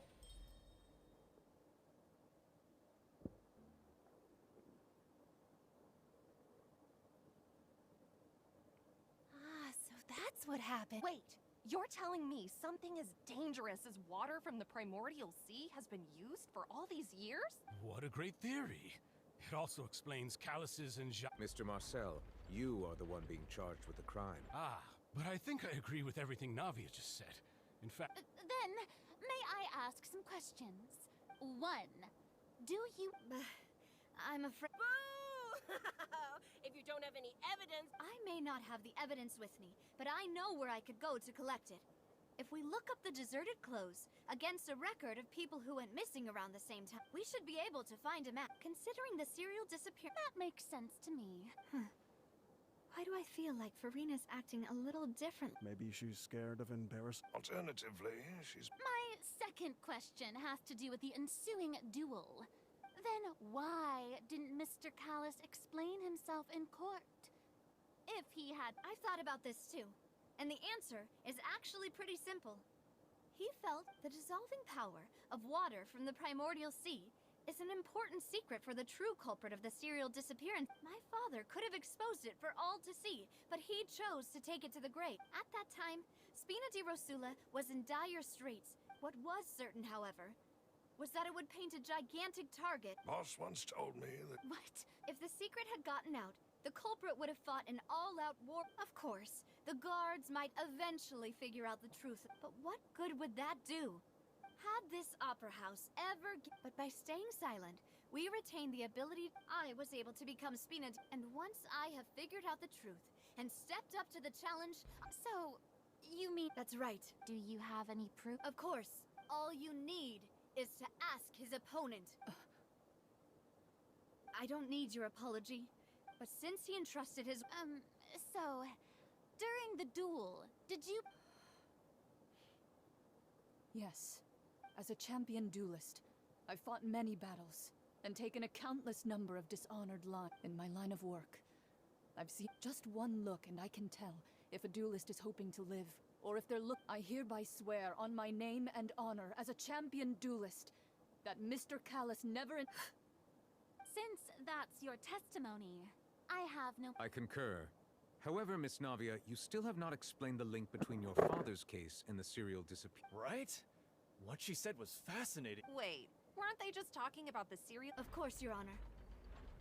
So that's what happened. Wait, you're telling me something as dangerous as water from the primordial sea has been used for all these years? What a great theory. It also explains Callus's and Mr. Marcel, you are the one being charged with the crime. Ah, but I think I agree with everything Navia just said. In fact... Then, may I ask some questions? 1. Do you... I'm afraid... Boo! If you don't have any evidence... I may not have the evidence with me, but I know where I could go to collect it. If we look up the deserted clothes against a record of people who went missing around the same time, we should be able to find a map. Considering the serial disappearance... That makes sense to me. Why do I feel like Farina's acting a little different? Maybe she's scared of embarrassment. Alternatively, she's... My second question has to do with the ensuing duel. Then why didn't Mr. Callus explain himself in court? If he had... I've thought about this too, and the answer is actually pretty simple. He felt the dissolving power of water from the primordial sea is an important secret for the true culprit of the serial disappearance. My father could have exposed it for all to see, but he chose to take it to the grave. At that time, Spina di Rosula was in dire straits. What was certain, however, was that it would paint a gigantic target. Boss once told me that... What? If the secret had gotten out, the culprit would have fought an all-out war. Of course, the guards might eventually figure out the truth, but what good would that do? Had this opera house ever... But by staying silent, we retain the ability... I was able to become Spina... And once I have figured out the truth and stepped up to the challenge... So, you mean... That's right. Do you have any proof? Of course. All you need is to ask his opponent. I don't need your apology, but since he entrusted his... So, during the duel, did you... Yes. As a champion duelist, I've fought many battles and taken a countless number of dishonored lives in my line of work. I've seen just one look and I can tell if a duelist is hoping to live, or if they're I hereby swear on my name and honor as a champion duelist that Mr. Callus never... Since that's your testimony, I have no... I concur. However, Miss Navia, you still have not explained the link between your father's case and the serial disappearance. Right? What she said was fascinating. Wait, weren't they just talking about the serial? Of course, Your Honor.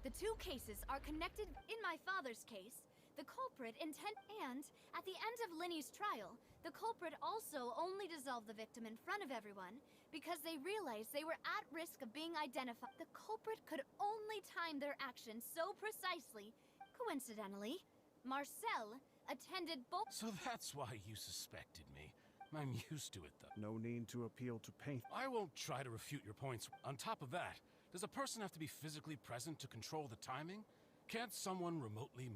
The two cases are connected. In my father's case, the culprit and at the end of Linny's trial, the culprit also only dissolved the victim in front of everyone because they realized they were at risk of being identified. The culprit could only time their actions so precisely. Coincidentally, Marcel attended both... So that's why you suspected me. I'm used to it, though. No need to appeal to pain. I won't try to refute your points. On top of that, does a person have to be physically present to control the timing? Can't someone remotely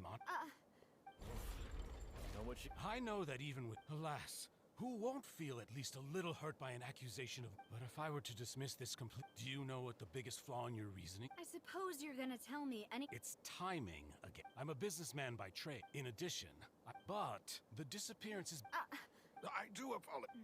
I know that even with... Alas, who won't feel at least a little hurt by an accusation of... But if I were to dismiss this do you know what the biggest flaw in your reasoning? I suppose you're gonna tell me any... It's timing again. I'm a businessman by trade. In addition, but the disappearance is... I do apologize.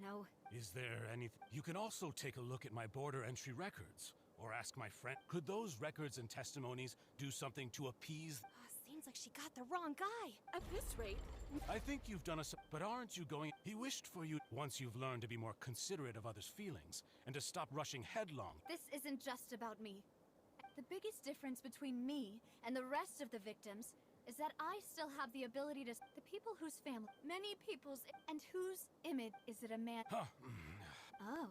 No. Is there anything... You can also take a look at my border entry records. Or ask my friend... Could those records and testimonies do something to appease... Seems like she got the wrong guy. At this rate... I think you've done us... But aren't you going... He wished for you... Once you've learned to be more considerate of others' feelings, and to stop rushing headlong... This isn't just about me. The biggest difference between me and the rest of the victims is that I still have the ability to... The people whose family... Many people's... And whose image... Is it a man... Oh.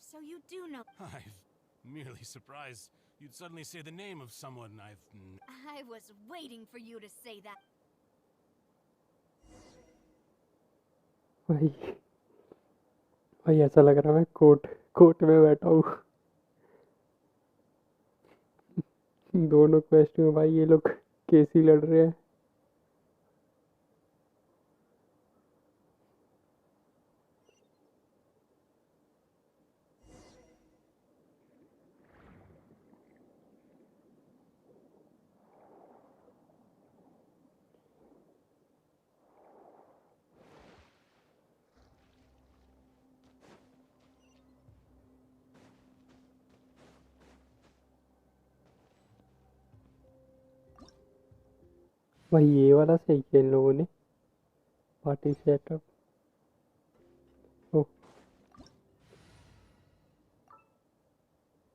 So you do know... I'm merely surprised you'd suddenly say the name of someone I've... I was waiting for you to say that. भाई ऐसा लग रहा है मैं court में बैठा हूँ दोनों क्वेश्चन में भाई ये लोग केस ही लड़ रहे हैं भाई ये वाला सही किया इन लोगों ने पार्टी सेटअप ओह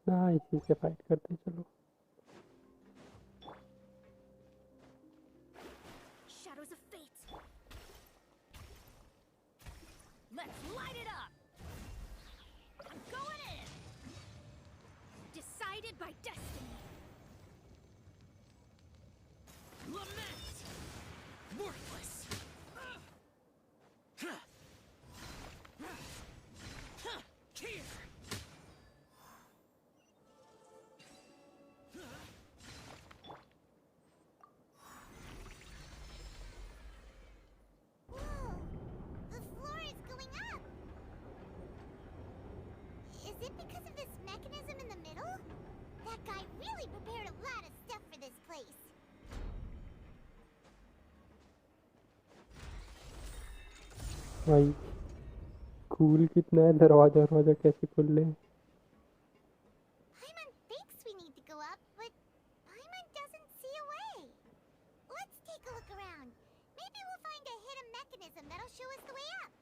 ना इसी से फाइट करते चलो Shadows of fate. Let's light it up. I'm going in. Decided by destiny. Lament. Worthless. Here. Whoa! The floor is going up! Is it because of this mechanism in the middle? That guy really prepared a lot of stuff for this place. भाई cool कितना है दरवाजा कैसे खुल रहे हैं Paimon thinks we need to go up, but Paimon doesn't see a way. Let's take a look around. Maybe we'll find a hidden mechanism that'll show us the way up.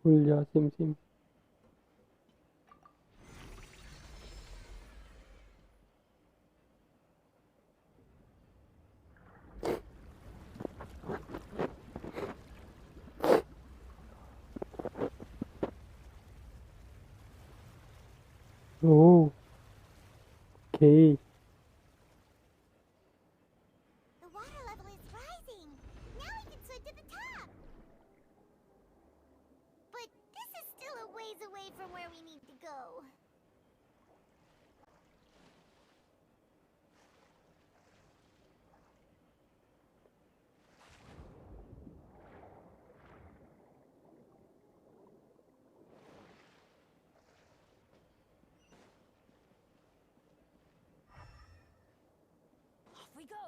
खुल जा SIM SIM. Oh, okay. The water level is rising. Now we can swim to the top. But this is still a ways away from where we need to go. Off we go.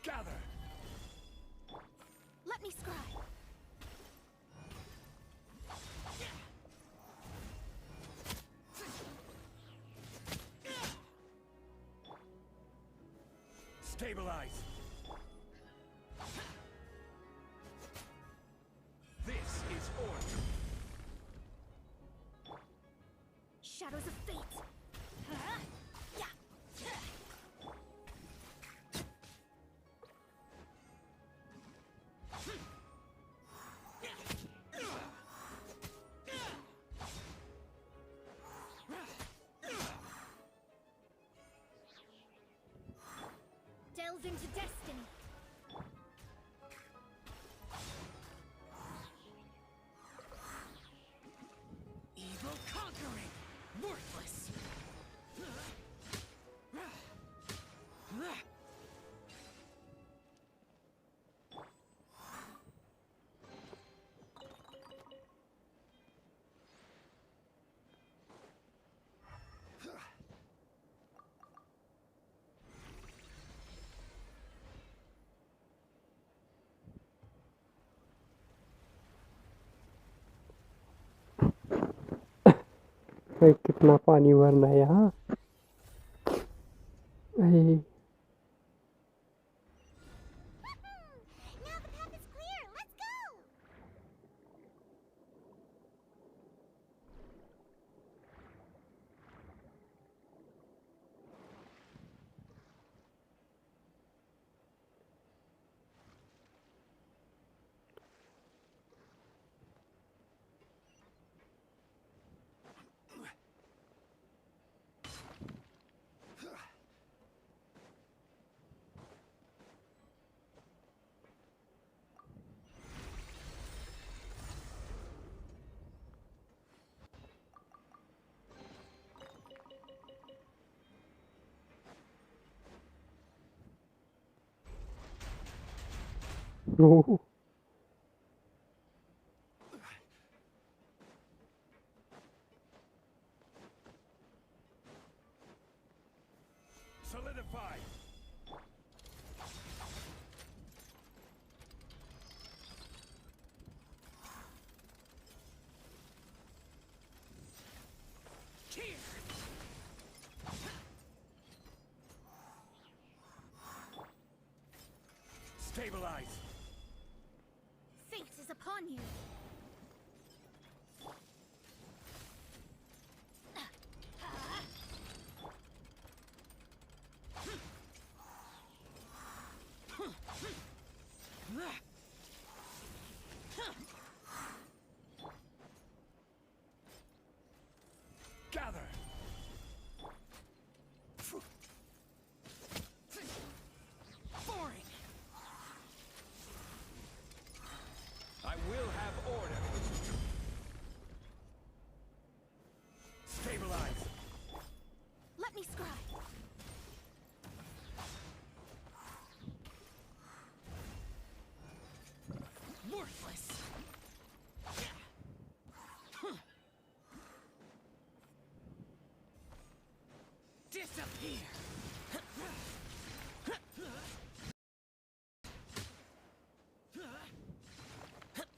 Gather! Let me scribe. Stabilize! This is order. Shadows of fate. Yeah. Delve into destiny. Evil conquering! Worthless! भाई कितना पानी भरना है यहाँ। भाई Now the path is clear. Let's go. no. Solidify! Stabilize! Fate is upon you. Gather! Boring. I will have order! Stabilize! Let me scribe. Worthless! Disappear!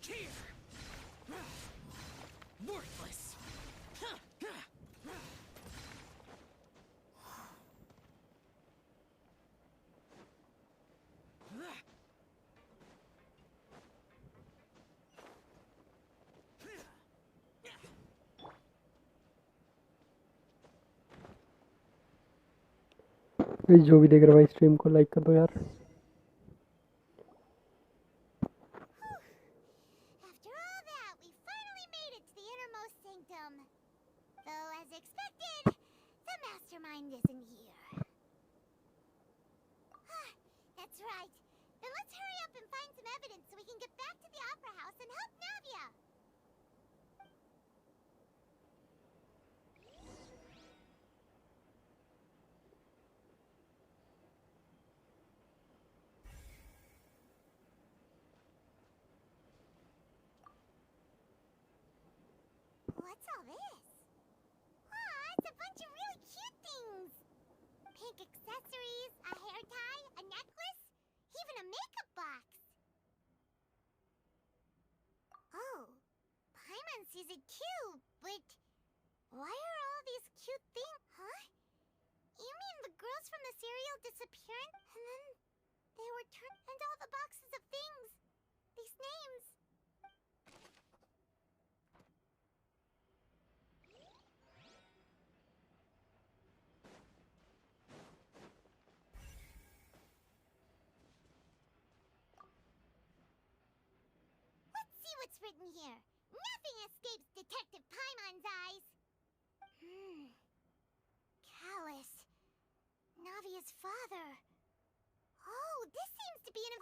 Here! Worthless! Guys जो भी देख रहा है भाई स्ट्रीम को लाइक कर दो यार। After all that, we finally made it to the innermost sanctum. Though, as expected, the mastermind isn't here. That's right. Then let's hurry up and find some evidence so we can get back to the Opera House and help Navia. What's all this? Aw, it's a bunch of really cute things. Pink accessories, a hair tie, a necklace, even a makeup box. Oh, Paimon sees it too, but why are all these cute things? Huh? You mean the girls from the serial disappearing? And then they were turned, and all the boxes of things, these names. Let's see what's written here. Nothing escapes Detective Paimon's eyes. Callus. Navia's father. Oh, this seems to be an...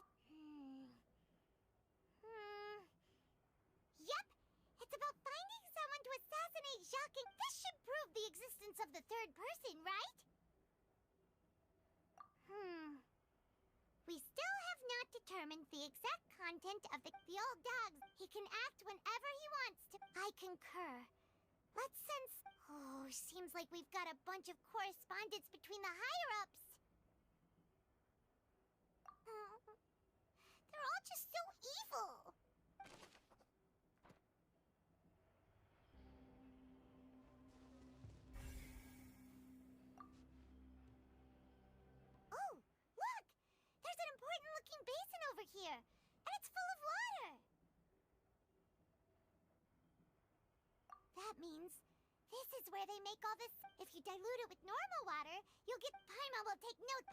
Yep. It's about finding someone to assassinate Jacques and... This should prove the existence of the third person, right? We still have not determined the exact content of the old dog. He can act whenever he wants to. I concur. Let's sense... Oh, seems like we've got a bunch of correspondence between the higher-ups. They're all just so evil. Oh, look! There's an important-looking basin over here, and it's full of water. That means this is where they make all this. If you dilute it with normal water, you'll get... Paimon will take note.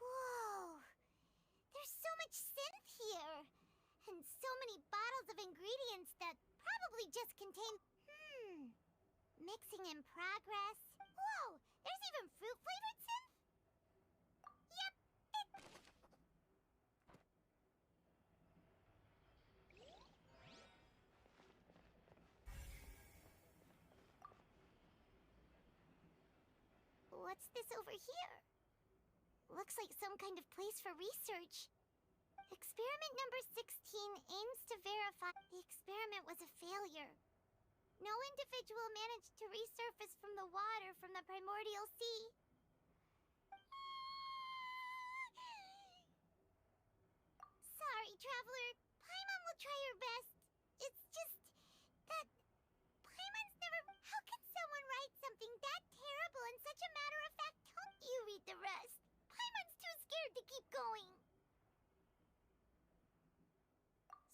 Whoa! There's so much synth here! And so many bottles of ingredients that probably just contain... Mixing in progress. Whoa! There's even fruit-flavored synth? Yep! What's this over here? Looks like some kind of place for research. Experiment number 16 aims to verify... The experiment was a failure. No individual managed to resurface from the water from the primordial sea. Sorry, traveler. Paimon will try her best. It's just that Paimon's never... How can someone write something that terrible in such a matter-of-fact tone? You read the rest. Paimon's too scared to keep going.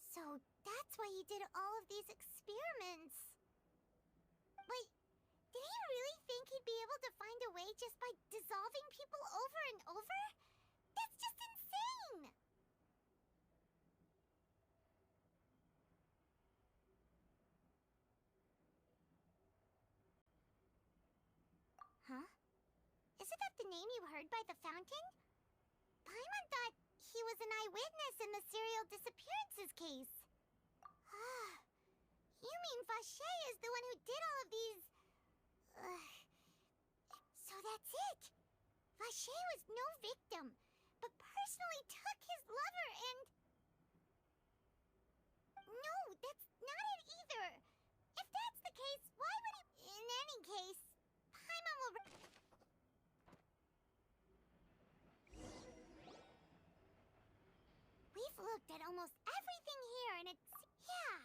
So that's why he did all of these experiments. Wait, did he really think he'd be able to find a way just by dissolving people over and over? That's just insane! Huh? Isn't that the name you heard by the fountain? Paimon thought he was an eyewitness in the serial disappearances case. You mean Vache is the one who did all of these... So that's it! Vache was no victim, but personally took his lover and... No, that's not it either! If that's the case, why would he... In any case, We've looked at almost everything here, and it's... Yeah,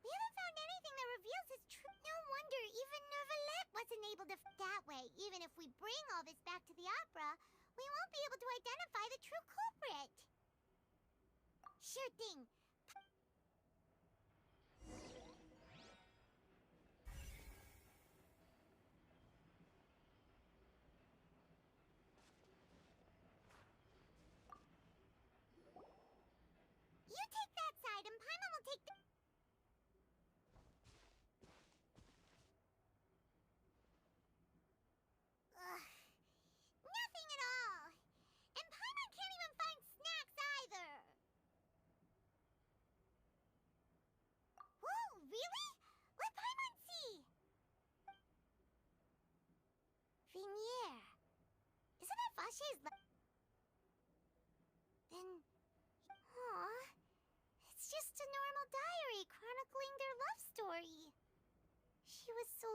we haven't found anything that reveals his true... No wonder even Neuvillette wasn't able to... That way, even if we bring all this back to the opera, we won't be able to identify the true culprit. Sure thing. You take that side, and Paimon will take the... Ugh. Nothing at all. And Paimon can't even find snacks either. Whoa, really? Let Paimon see. Vinier. Isn't that Vache's Then... Aw. It's just a normal diary chronicling their love story. She was so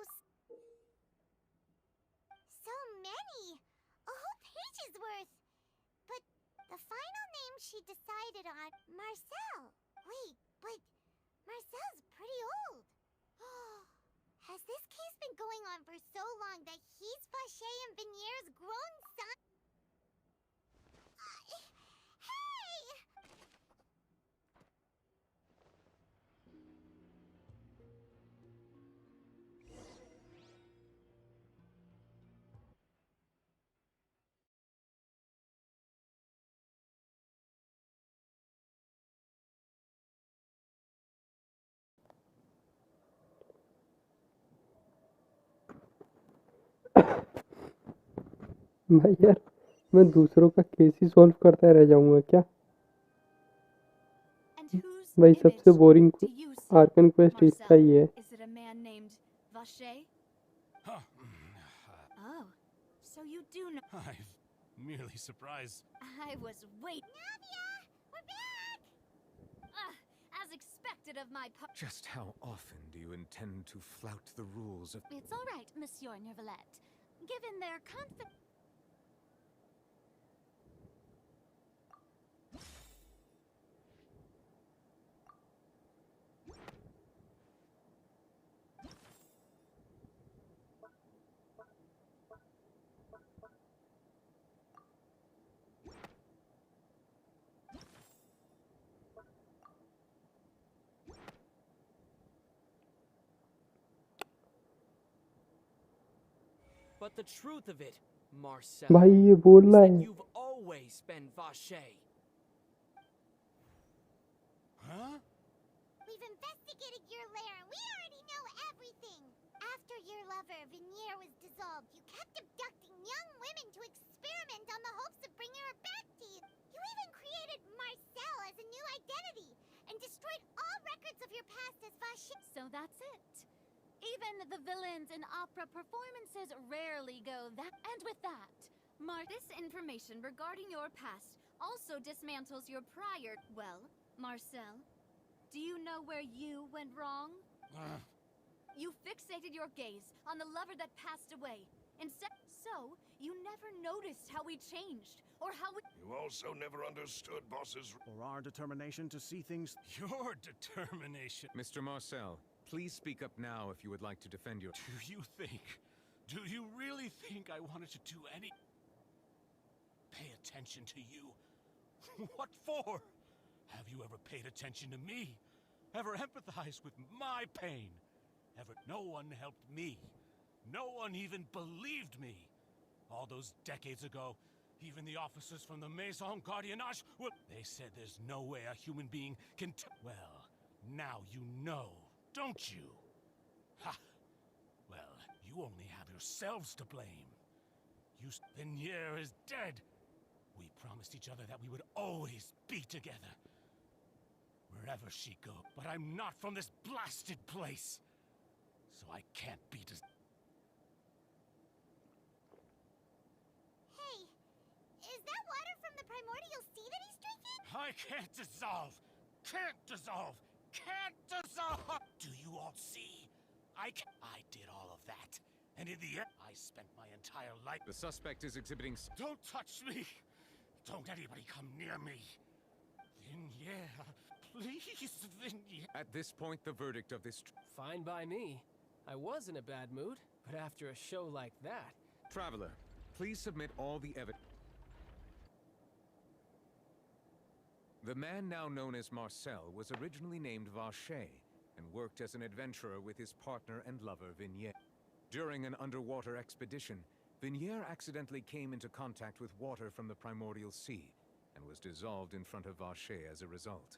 many! A whole page's worth! But the final name she decided on... Marcel! Wait, but... Marcel's pretty old. Has this case been going on for so long that he's Vache and Vinier's grown son? Hey! भाई यार मैं दूसरों का case ही solve करता रह जाऊंगा क्या? भाई सबसे बोरिंग आर्कन क्वेस्ट इसका ही है। Is it a man named Vache? Oh, so you do know. I'm merely surprised. I was waiting. Navia, we're back! As expected of my part. Just how often do you intend to flout the rules of... It's all right, Monsieur Neuvillette. Given their confidence... But the truth of it, Marcel, भाई ये बोल is रहा that है। you've always been Vache. Huh? We've investigated your lair and we already know everything. After your lover, Vinier, was dissolved, you kept abducting young women to experiment on the hopes of bringing her back to you. You even created Marcel as a new identity and destroyed all records of your past as Vache. So that's it. Even the villains in opera performances rarely go that. And with that, this information regarding your past also dismantles your prior... Well, Marcel, do you know where you went wrong? You fixated your gaze on the lover that passed away. Instead, so you never noticed how we changed, or how we... You also never understood Boss's... Or our determination to see things... Your determination. Mr. Marcel, please speak up now if you would like to defend your... Do you really think I wanted to do any... Pay attention to you? What for? Have you ever paid attention to me? Ever empathized with my pain? No one helped me. No one even believed me. All those decades ago, even the officers from the Maison Gardiennage they said there's no way a human being can well, now you know, don't you? Ha! Well, you only have yourselves to blame. Vinier is dead. We promised each other that we would always be together. Wherever she goes. But I'm not from this blasted place. So I can't be Hey, is that water from the primordial sea that he's drinking? I can't dissolve! Can't dissolve! Can't dissolve! Do you all see? I did all of that. And in the end, I spent my entire life. The suspect is exhibiting... Don't touch me! Don't anybody come near me! Vignere, please, Vignere. At this point, the verdict of this... Fine by me. I was in a bad mood, but after a show like that... Traveler, please submit all the evidence. The man now known as Marcel was originally named Vacher and worked as an adventurer with his partner and lover Vignere. During an underwater expedition, Vignere accidentally came into contact with water from the primordial sea and was dissolved in front of Vacher as a result.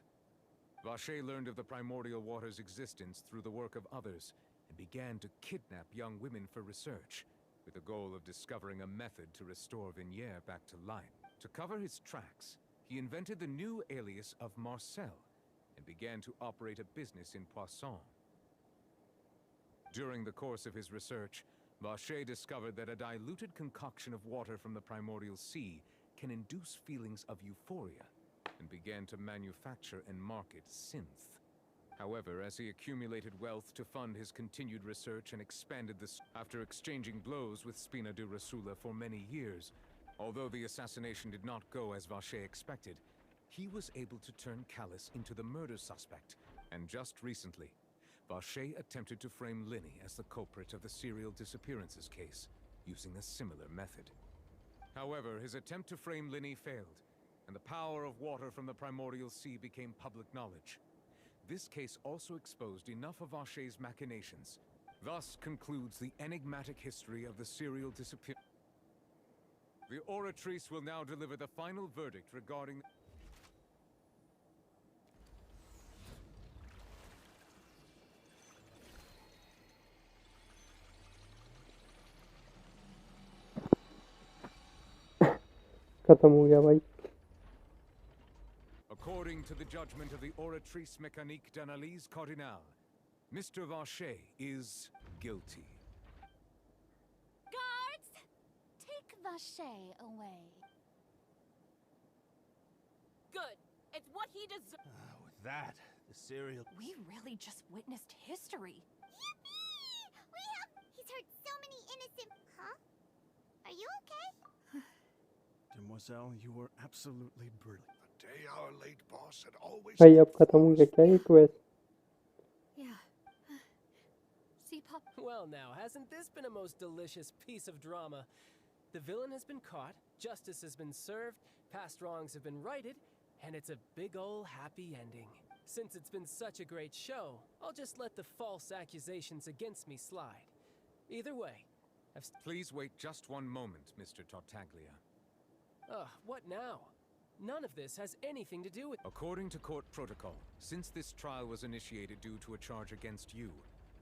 Vacher learned of the primordial water's existence through the work of others and began to kidnap young women for research, with the goal of discovering a method to restore Vignere back to life. To cover his tracks, he invented the new alias of Marcel and began to operate a business in Poisson. During the course of his research, Vacher discovered that a diluted concoction of water from the primordial sea can induce feelings of euphoria, and began to manufacture and market synth. However, as he accumulated wealth to fund his continued research and expanded this after exchanging blows with Spina di Rosula for many years, although the assassination did not go as Vacher expected, he was able to turn Callus into the murder suspect, and just recently, Vacher attempted to frame Linny as the culprit of the serial disappearances case, using a similar method. However, his attempt to frame Linny failed, and the power of water from the primordial sea became public knowledge. This case also exposed enough of Vacher's machinations. Thus concludes the enigmatic history of the serial disappearance. The Oratrice will now deliver the final verdict regarding... खत्म हो गया भाई. According to the judgment of the Oratrice Mécanique d'Analyse Cardinale, Mr. Vacher is guilty. Guards! Take Vacher away. Good. It's what he deserves. With that, the serial... We really just witnessed history. Yippee! We have... He's hurt so many innocent... Huh? Are you okay? Demoiselle, you were absolutely brilliant. The day our late boss had always... भाई अब खत्म हो गया क्या ये quest? Yeah. See, Pop. Well now, hasn't this been a most delicious piece of drama? The villain has been caught, justice has been served, past wrongs have been righted, and it's a big ol' happy ending. Since it's been such a great show, I'll just let the false accusations against me slide. Either way, Please wait just one moment, Mr. Tartaglia. What now? None of this has anything to do with... According to court protocol, since this trial was initiated due to a charge against you,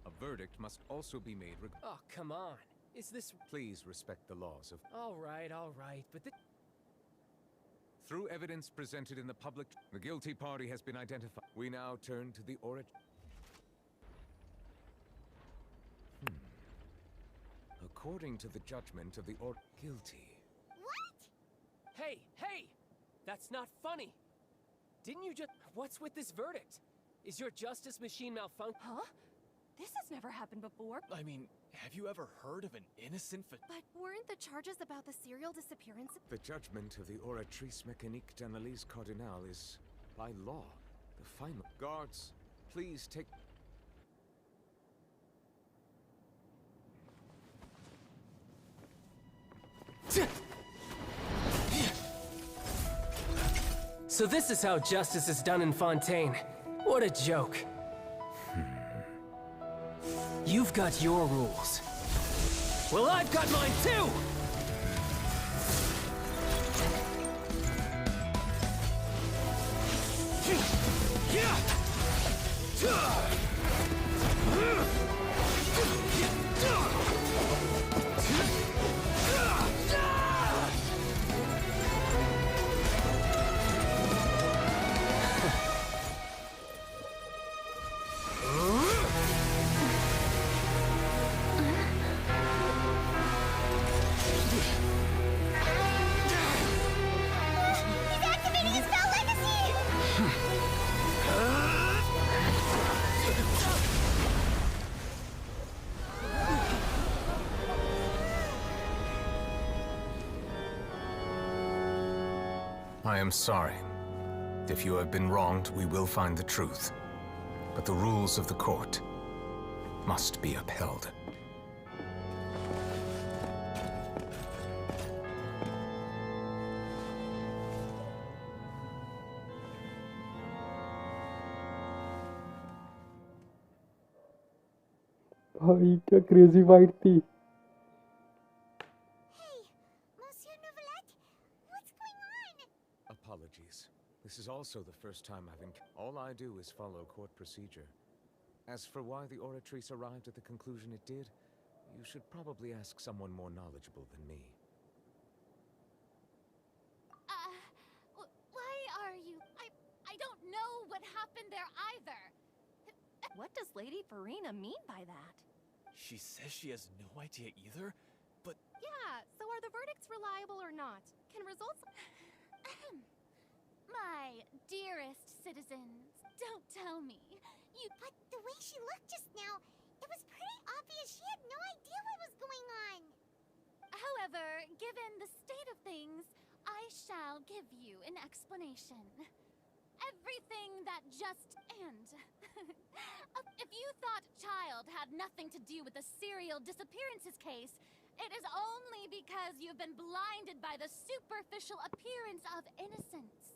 a verdict must also be made Oh, come on. Is this... Please respect the laws of... All right, but Through evidence presented in the public, the guilty party has been identified. We now turn to the According to the judgment of the guilty. Hey! That's not funny! Didn't you just... What's with this verdict? Is your justice machine malfunction? Huh? This has never happened before. I mean, have you ever heard of an innocent But weren't the charges about the serial disappearance? The judgment of the Oratrice Mécanique d'Analyse Cardinale is, by law, the final. Guards, please take... So this is how justice is done in Fontaine. What a joke. You've got your rules. Well, I've got mine too! I am sorry. If you have been wronged, we will find the truth. But the rules of the court must be upheld. भाई क्या crazy fight थी। Apologies. This is also the first time I've all I do is follow court procedure. As for why the Oratrice arrived at the conclusion it did, you should probably ask someone more knowledgeable than me. Why are you? I don't know what happened there either. What does Lady Farina mean by that? She says she has no idea either, but... Yeah, so are the verdicts reliable or not? Can results... My dearest citizens, don't tell me. But the way she looked just now, it was pretty obvious she had no idea what was going on. However, given the state of things, I shall give you an explanation. Everything that just and if you thought Childe had nothing to do with the serial disappearances case, it is only because you've been blinded by the superficial appearance of innocence.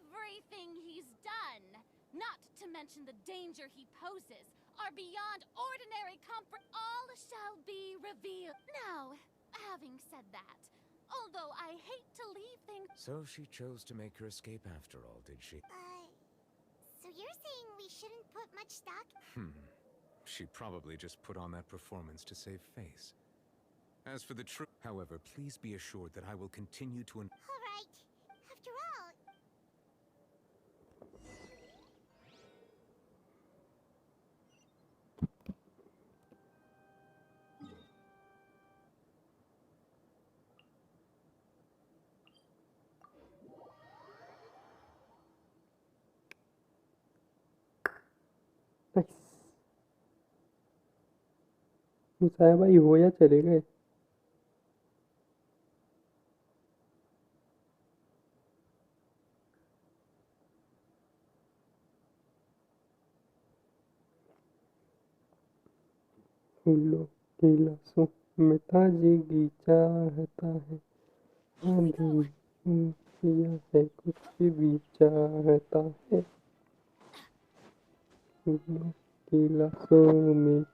Everything he's done, not to mention the danger he poses, are beyond ordinary comfort. All shall be revealed. Now, having said that, although I hate to leave things... So she chose to make her escape after all, did she? So you're saying we shouldn't put much stock? She probably just put on that performance to save face. As for the truth, however, please be assured that I will continue to... All right. After all... मुसाया भाई हो या चले गए? फूलों की लाशों में ताजगी चाहता है, आंधी किया है कुछ भी चाहता है, फूलों की लाशों में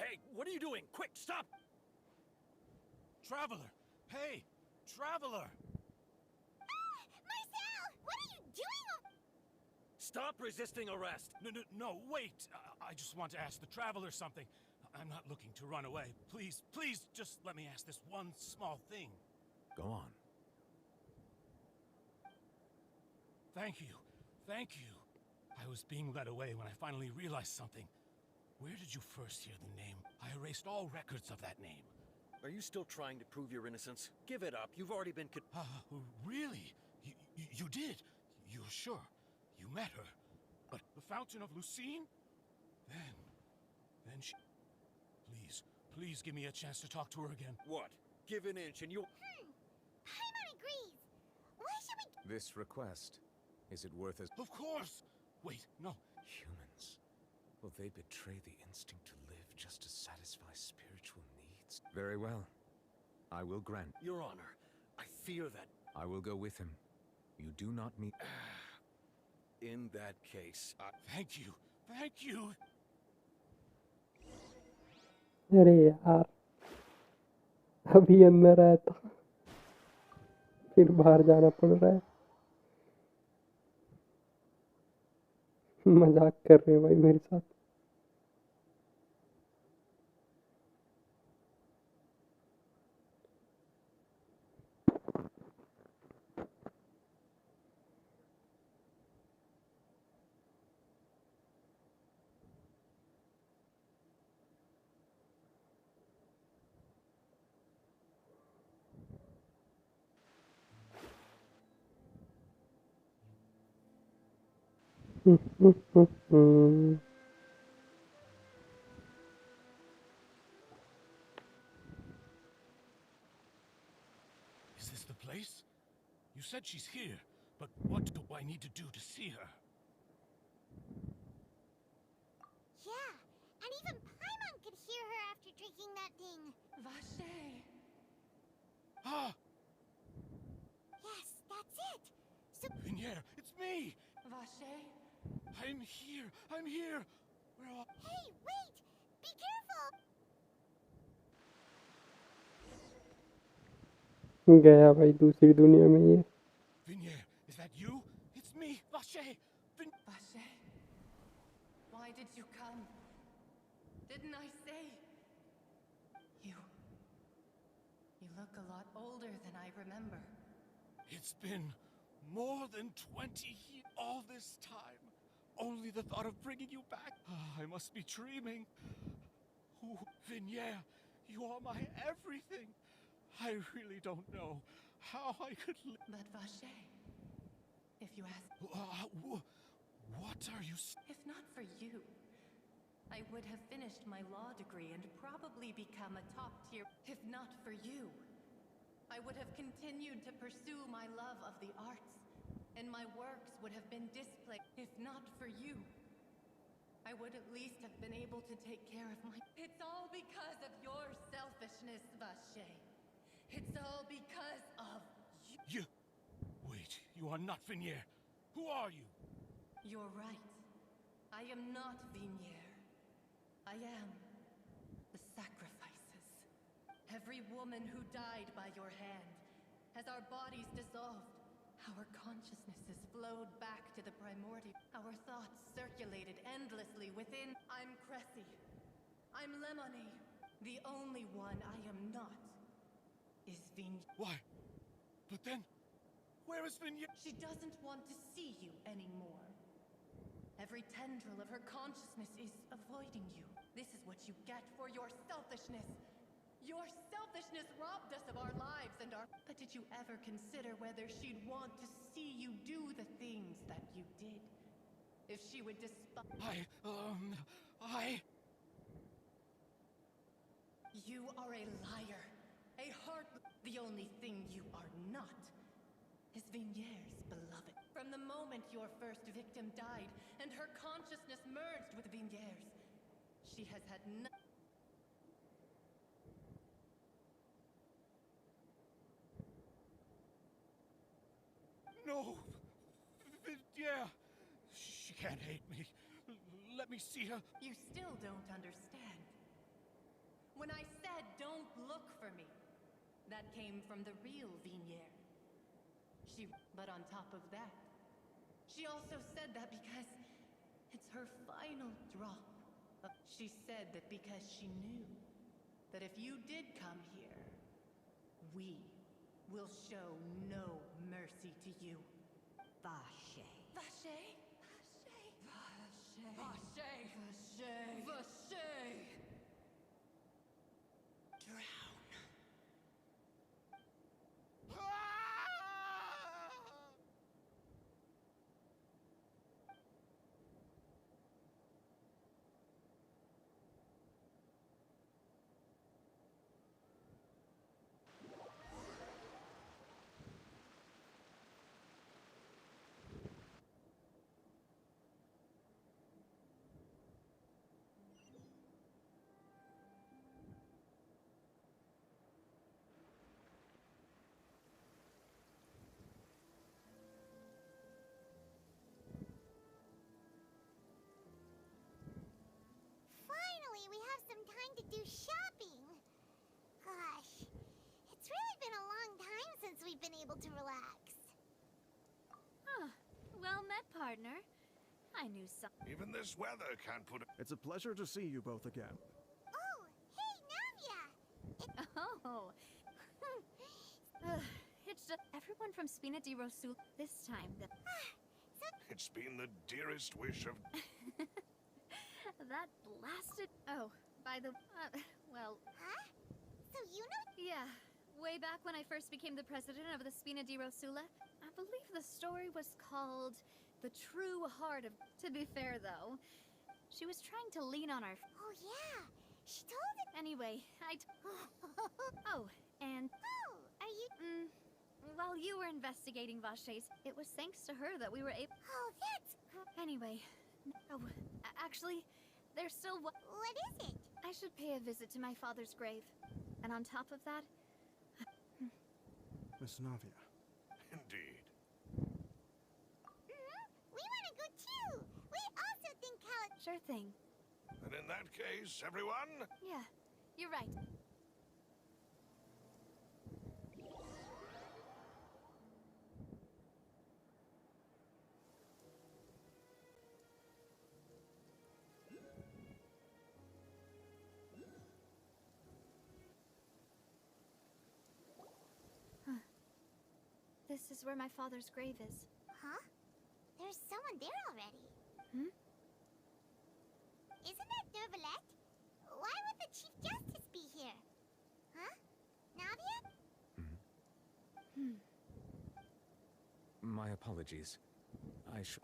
Hey, what are you doing? Quick, stop! Traveler! Hey, Traveler! Marcel! What are you doing? Stop resisting arrest! No, wait! I just want to ask the Traveler something. I'm not looking to run away. Please, just let me ask this one small thing. Go on. Thank you. I was being led away when I finally realized something. Where did you first hear the name? I erased all records of that name. Are you still trying to prove your innocence? Give it up. You've already been Really? You did? You're sure? You met her? But the Fountain of Lucine? Then she... Please give me a chance to talk to her again. What? Give an inch and you'll... Paimon agrees. Why should we... This request, is it worth as... Of course! Wait, no. Humans. Will they betray the instinct to live just to satisfy spiritual needs? Very well. I will grant. Your Honor, I fear that... I will go with him. You do not meet... In that case, Thank you. अरे यार अभी अंदर आया था, फिर बाहर जाना पड़ रहा है। मजाक कर रहे हैं भाई मेरे साथ। Is this the place? You said she's here, but what do I need to do to see her? Yeah, and even Paimon could hear her after drinking that thing. Vache! Ah! Yes, that's it. So Vinier, it's me! Vache? I'm here! I'm here! Where are... Hey, wait! Be careful! गया भाई दूसरी दुनिया में ये। Vinier, is that you? It's me, Vache! Vache? Why did you come? Didn't I say? You look a lot older than I remember. It's been more than 20 years. All this time. Only the thought of bringing you back. I must be dreaming. Oh, Vinier, you are my everything. I really don't know how I could live. But Vache, if you ask... What are you... If not for you, I would have finished my law degree and probably become a top tier. If not for you, I would have continued to pursue my love of the arts, and my works would have been displayed. If not for you, I would at least have been able to take care of my... It's all because of your selfishness, Vache. It's all because of you. Wait, you are not Vinier. Who are you? You're right. I am not Vinier. I am the sacrifices. Every woman who died by your hand, as our bodies dissolved, our consciousnesses flowed back to the primordial. Our thoughts circulated endlessly within. I'm Cressy. I'm Lemonade. The only one I am not is Vinier. Why? But then, where is Vinier? She doesn't want to see you anymore. Every tendril of her consciousness is avoiding you. This is what you get for your selfishness. Your selfishness robbed us of our lives and our... But did you ever consider whether she'd want to see you do the things that you did? If she would despise... You are a liar. A heart... The only thing you are not is Vinier's beloved. From the moment your first victim died and her consciousness merged with Vinier's, she has had no... No! Vinier! She can't hate me. Let me see her. You still don't understand. When I said don't look for me, that came from the real Vinier. But on top of that, she also said that because it's her final drop. She said that because she knew that if you did come here, we will show no mercy to you. Vache. Vache? Vache? Vache? Vache? Vache? Drown. finally we have some time to do shopping. Gosh, been able to relax. Well met, partner. I knew some. Even this weather can't put. It's a pleasure to see you both again. Oh, hey, Navia! Oh. It's just everyone from Spina di Rosul this time. It's been the dearest wish of. That blasted. Oh, by the. Well. Huh? So you know? Yeah. Way back when I first became the president of the Spina di Rosula, I believe the story was called The True Heart of. To be fair, though, she was trying to lean on our. Oh, yeah. She told it. Anyway, Oh, and. Oh, are you. While you were investigating Vache's, it was thanks to her that we were able. Oh, that's. Anyway. Oh, actually, there's still. What is it? I should pay a visit to my father's grave. And on top of that. Miss Navia. Indeed. We want to go too. We also think Cal. Sure thing. And in that case, everyone. Yeah, you're right. This is where my father's grave is. Huh? There's someone there already. Isn't that Nervalette? Why would the Chief Justice be here? Huh? Navia? My apologies.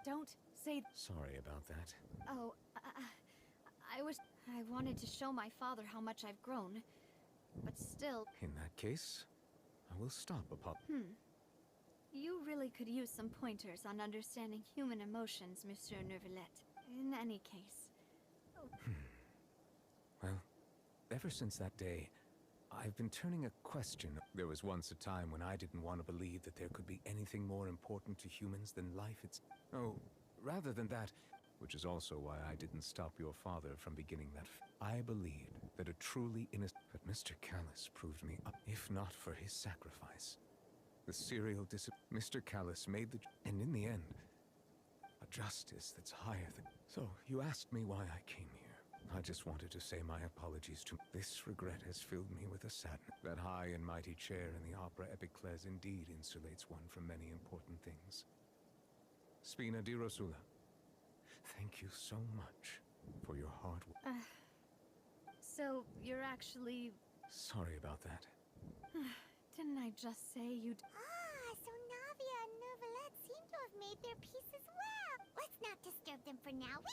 Don't say. Sorry about that. Oh, I wanted to show my father how much I've grown, but still. In that case, I will stop You really could use some pointers on understanding human emotions, Monsieur Nervalette. In any case. Well, ever since that day, I've been turning a question. There was once a time when I didn't want to believe that there could be anything more important to humans than life Oh, rather than that, which is also why I didn't stop your father from beginning that. I believed that a truly innocent. But Mr. Callis proved me up, if not for his sacrifice. The serial Mr. Callis made the. And in the end, a justice that's higher than. So, you asked me why I came here. I just wanted to say my apologies to. This regret has filled me with a sadness. That high and mighty chair in the Opera Epiclese indeed insulates one from many important things. Spina di Rosula, thank you so much for your hard work. So, you're actually. Sorry about that. Didn't I just say you'd. So Navia and Nervalette seem to have made their peace as well. Let's not disturb them for now.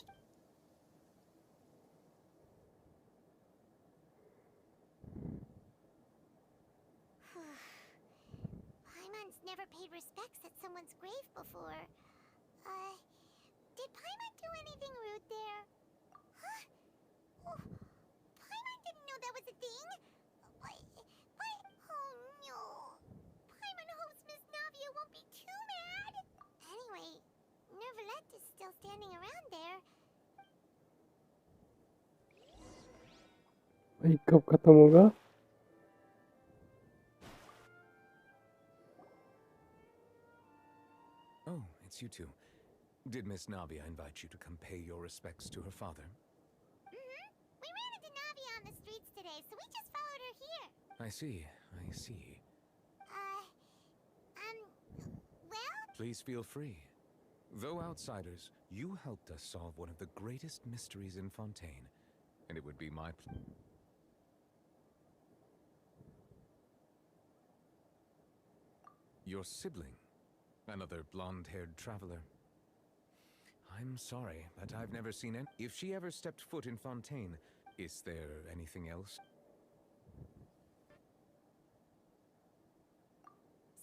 Paimon's never paid respects at someone's grave before. Did Paimon do anything rude there? Huh? Oh, Paimon didn't know that was a thing. Oh no. Paimon hopes Miss Navia won't be too mad. Anyway, Nervalette is still standing around there. भाई कब खत्म होगा? Oh, it's you two. Did Miss Navia invite you to come pay your respects to her father? We ran into Navia on the streets today, so we just followed her here. I see. Well? Please feel free. Though outsiders, you helped us solve one of the greatest mysteries in Fontaine, and it would be my Your sibling, another blonde-haired traveler. I'm sorry, but I've never seen any. If she ever stepped foot in Fontaine, is there anything else?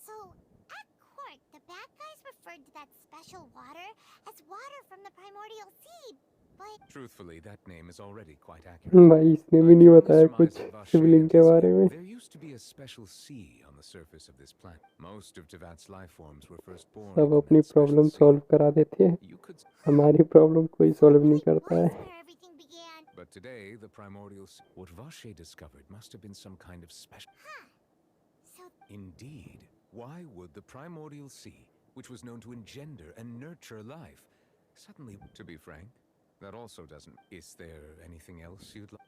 So, at court, the bad guys referred to that special water as water from the primordial sea, but... Truthfully, that name is already quite accurate. भाई इसने भी नहीं बताया कुछ sibling के बारे में. There used to be a special sea on the surface of this planet. Most of Tevat's life forms were first born. सब अपनी प्रॉब्लम सॉल्व करा देते हैं. हमारी प्रॉब्लम कोई सॉल्व नहीं करता है. But today, the primordial sea, what Vache discovered must have been some kind of special. So Indeed, Why would the primordial sea, which was known to engender and nurture life, suddenly, to be frank, that also doesn't... Is there anything else you'd like?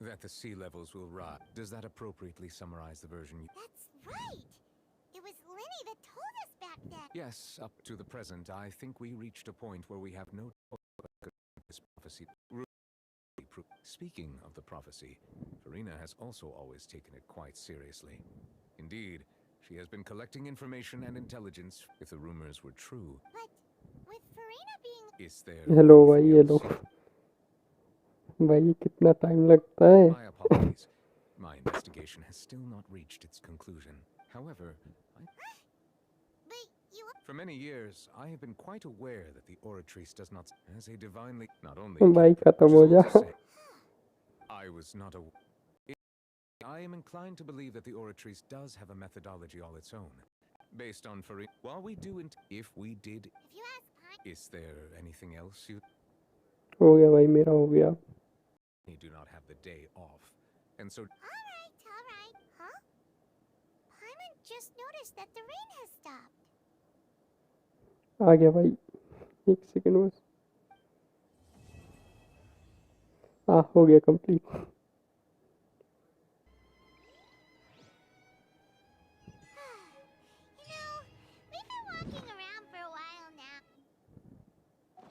That the sea levels will rise. Does that appropriately summarize the version you... That's right! It was Linny that told us back then! Yes, up to the present, I think we reached a point where we have no this prophecy. Speaking of the prophecy, Farina has also always taken it quite seriously. Indeed, she has been collecting information and intelligence if the rumors were true. But with Farina being... Is there... hello भाई hello भाई कितना time लगता है My apologies. My investigation has still not reached its conclusion. However, for many years, I have been quite aware that the Oratrice does not, as a divinely, not only... भाई खत्म हो जा I was not a... I am inclined to believe that the Oratrice does have a methodology all its own. Based on Farina... While we do... If we did... If you ask Pine... Is there anything else you... हो गया भाई मेरा हो गया You do not have the day off. And so... Alright. Huh? Paimon just noticed that the rain has stopped. आ गया भाई एक second बस हो गया कंप्लीट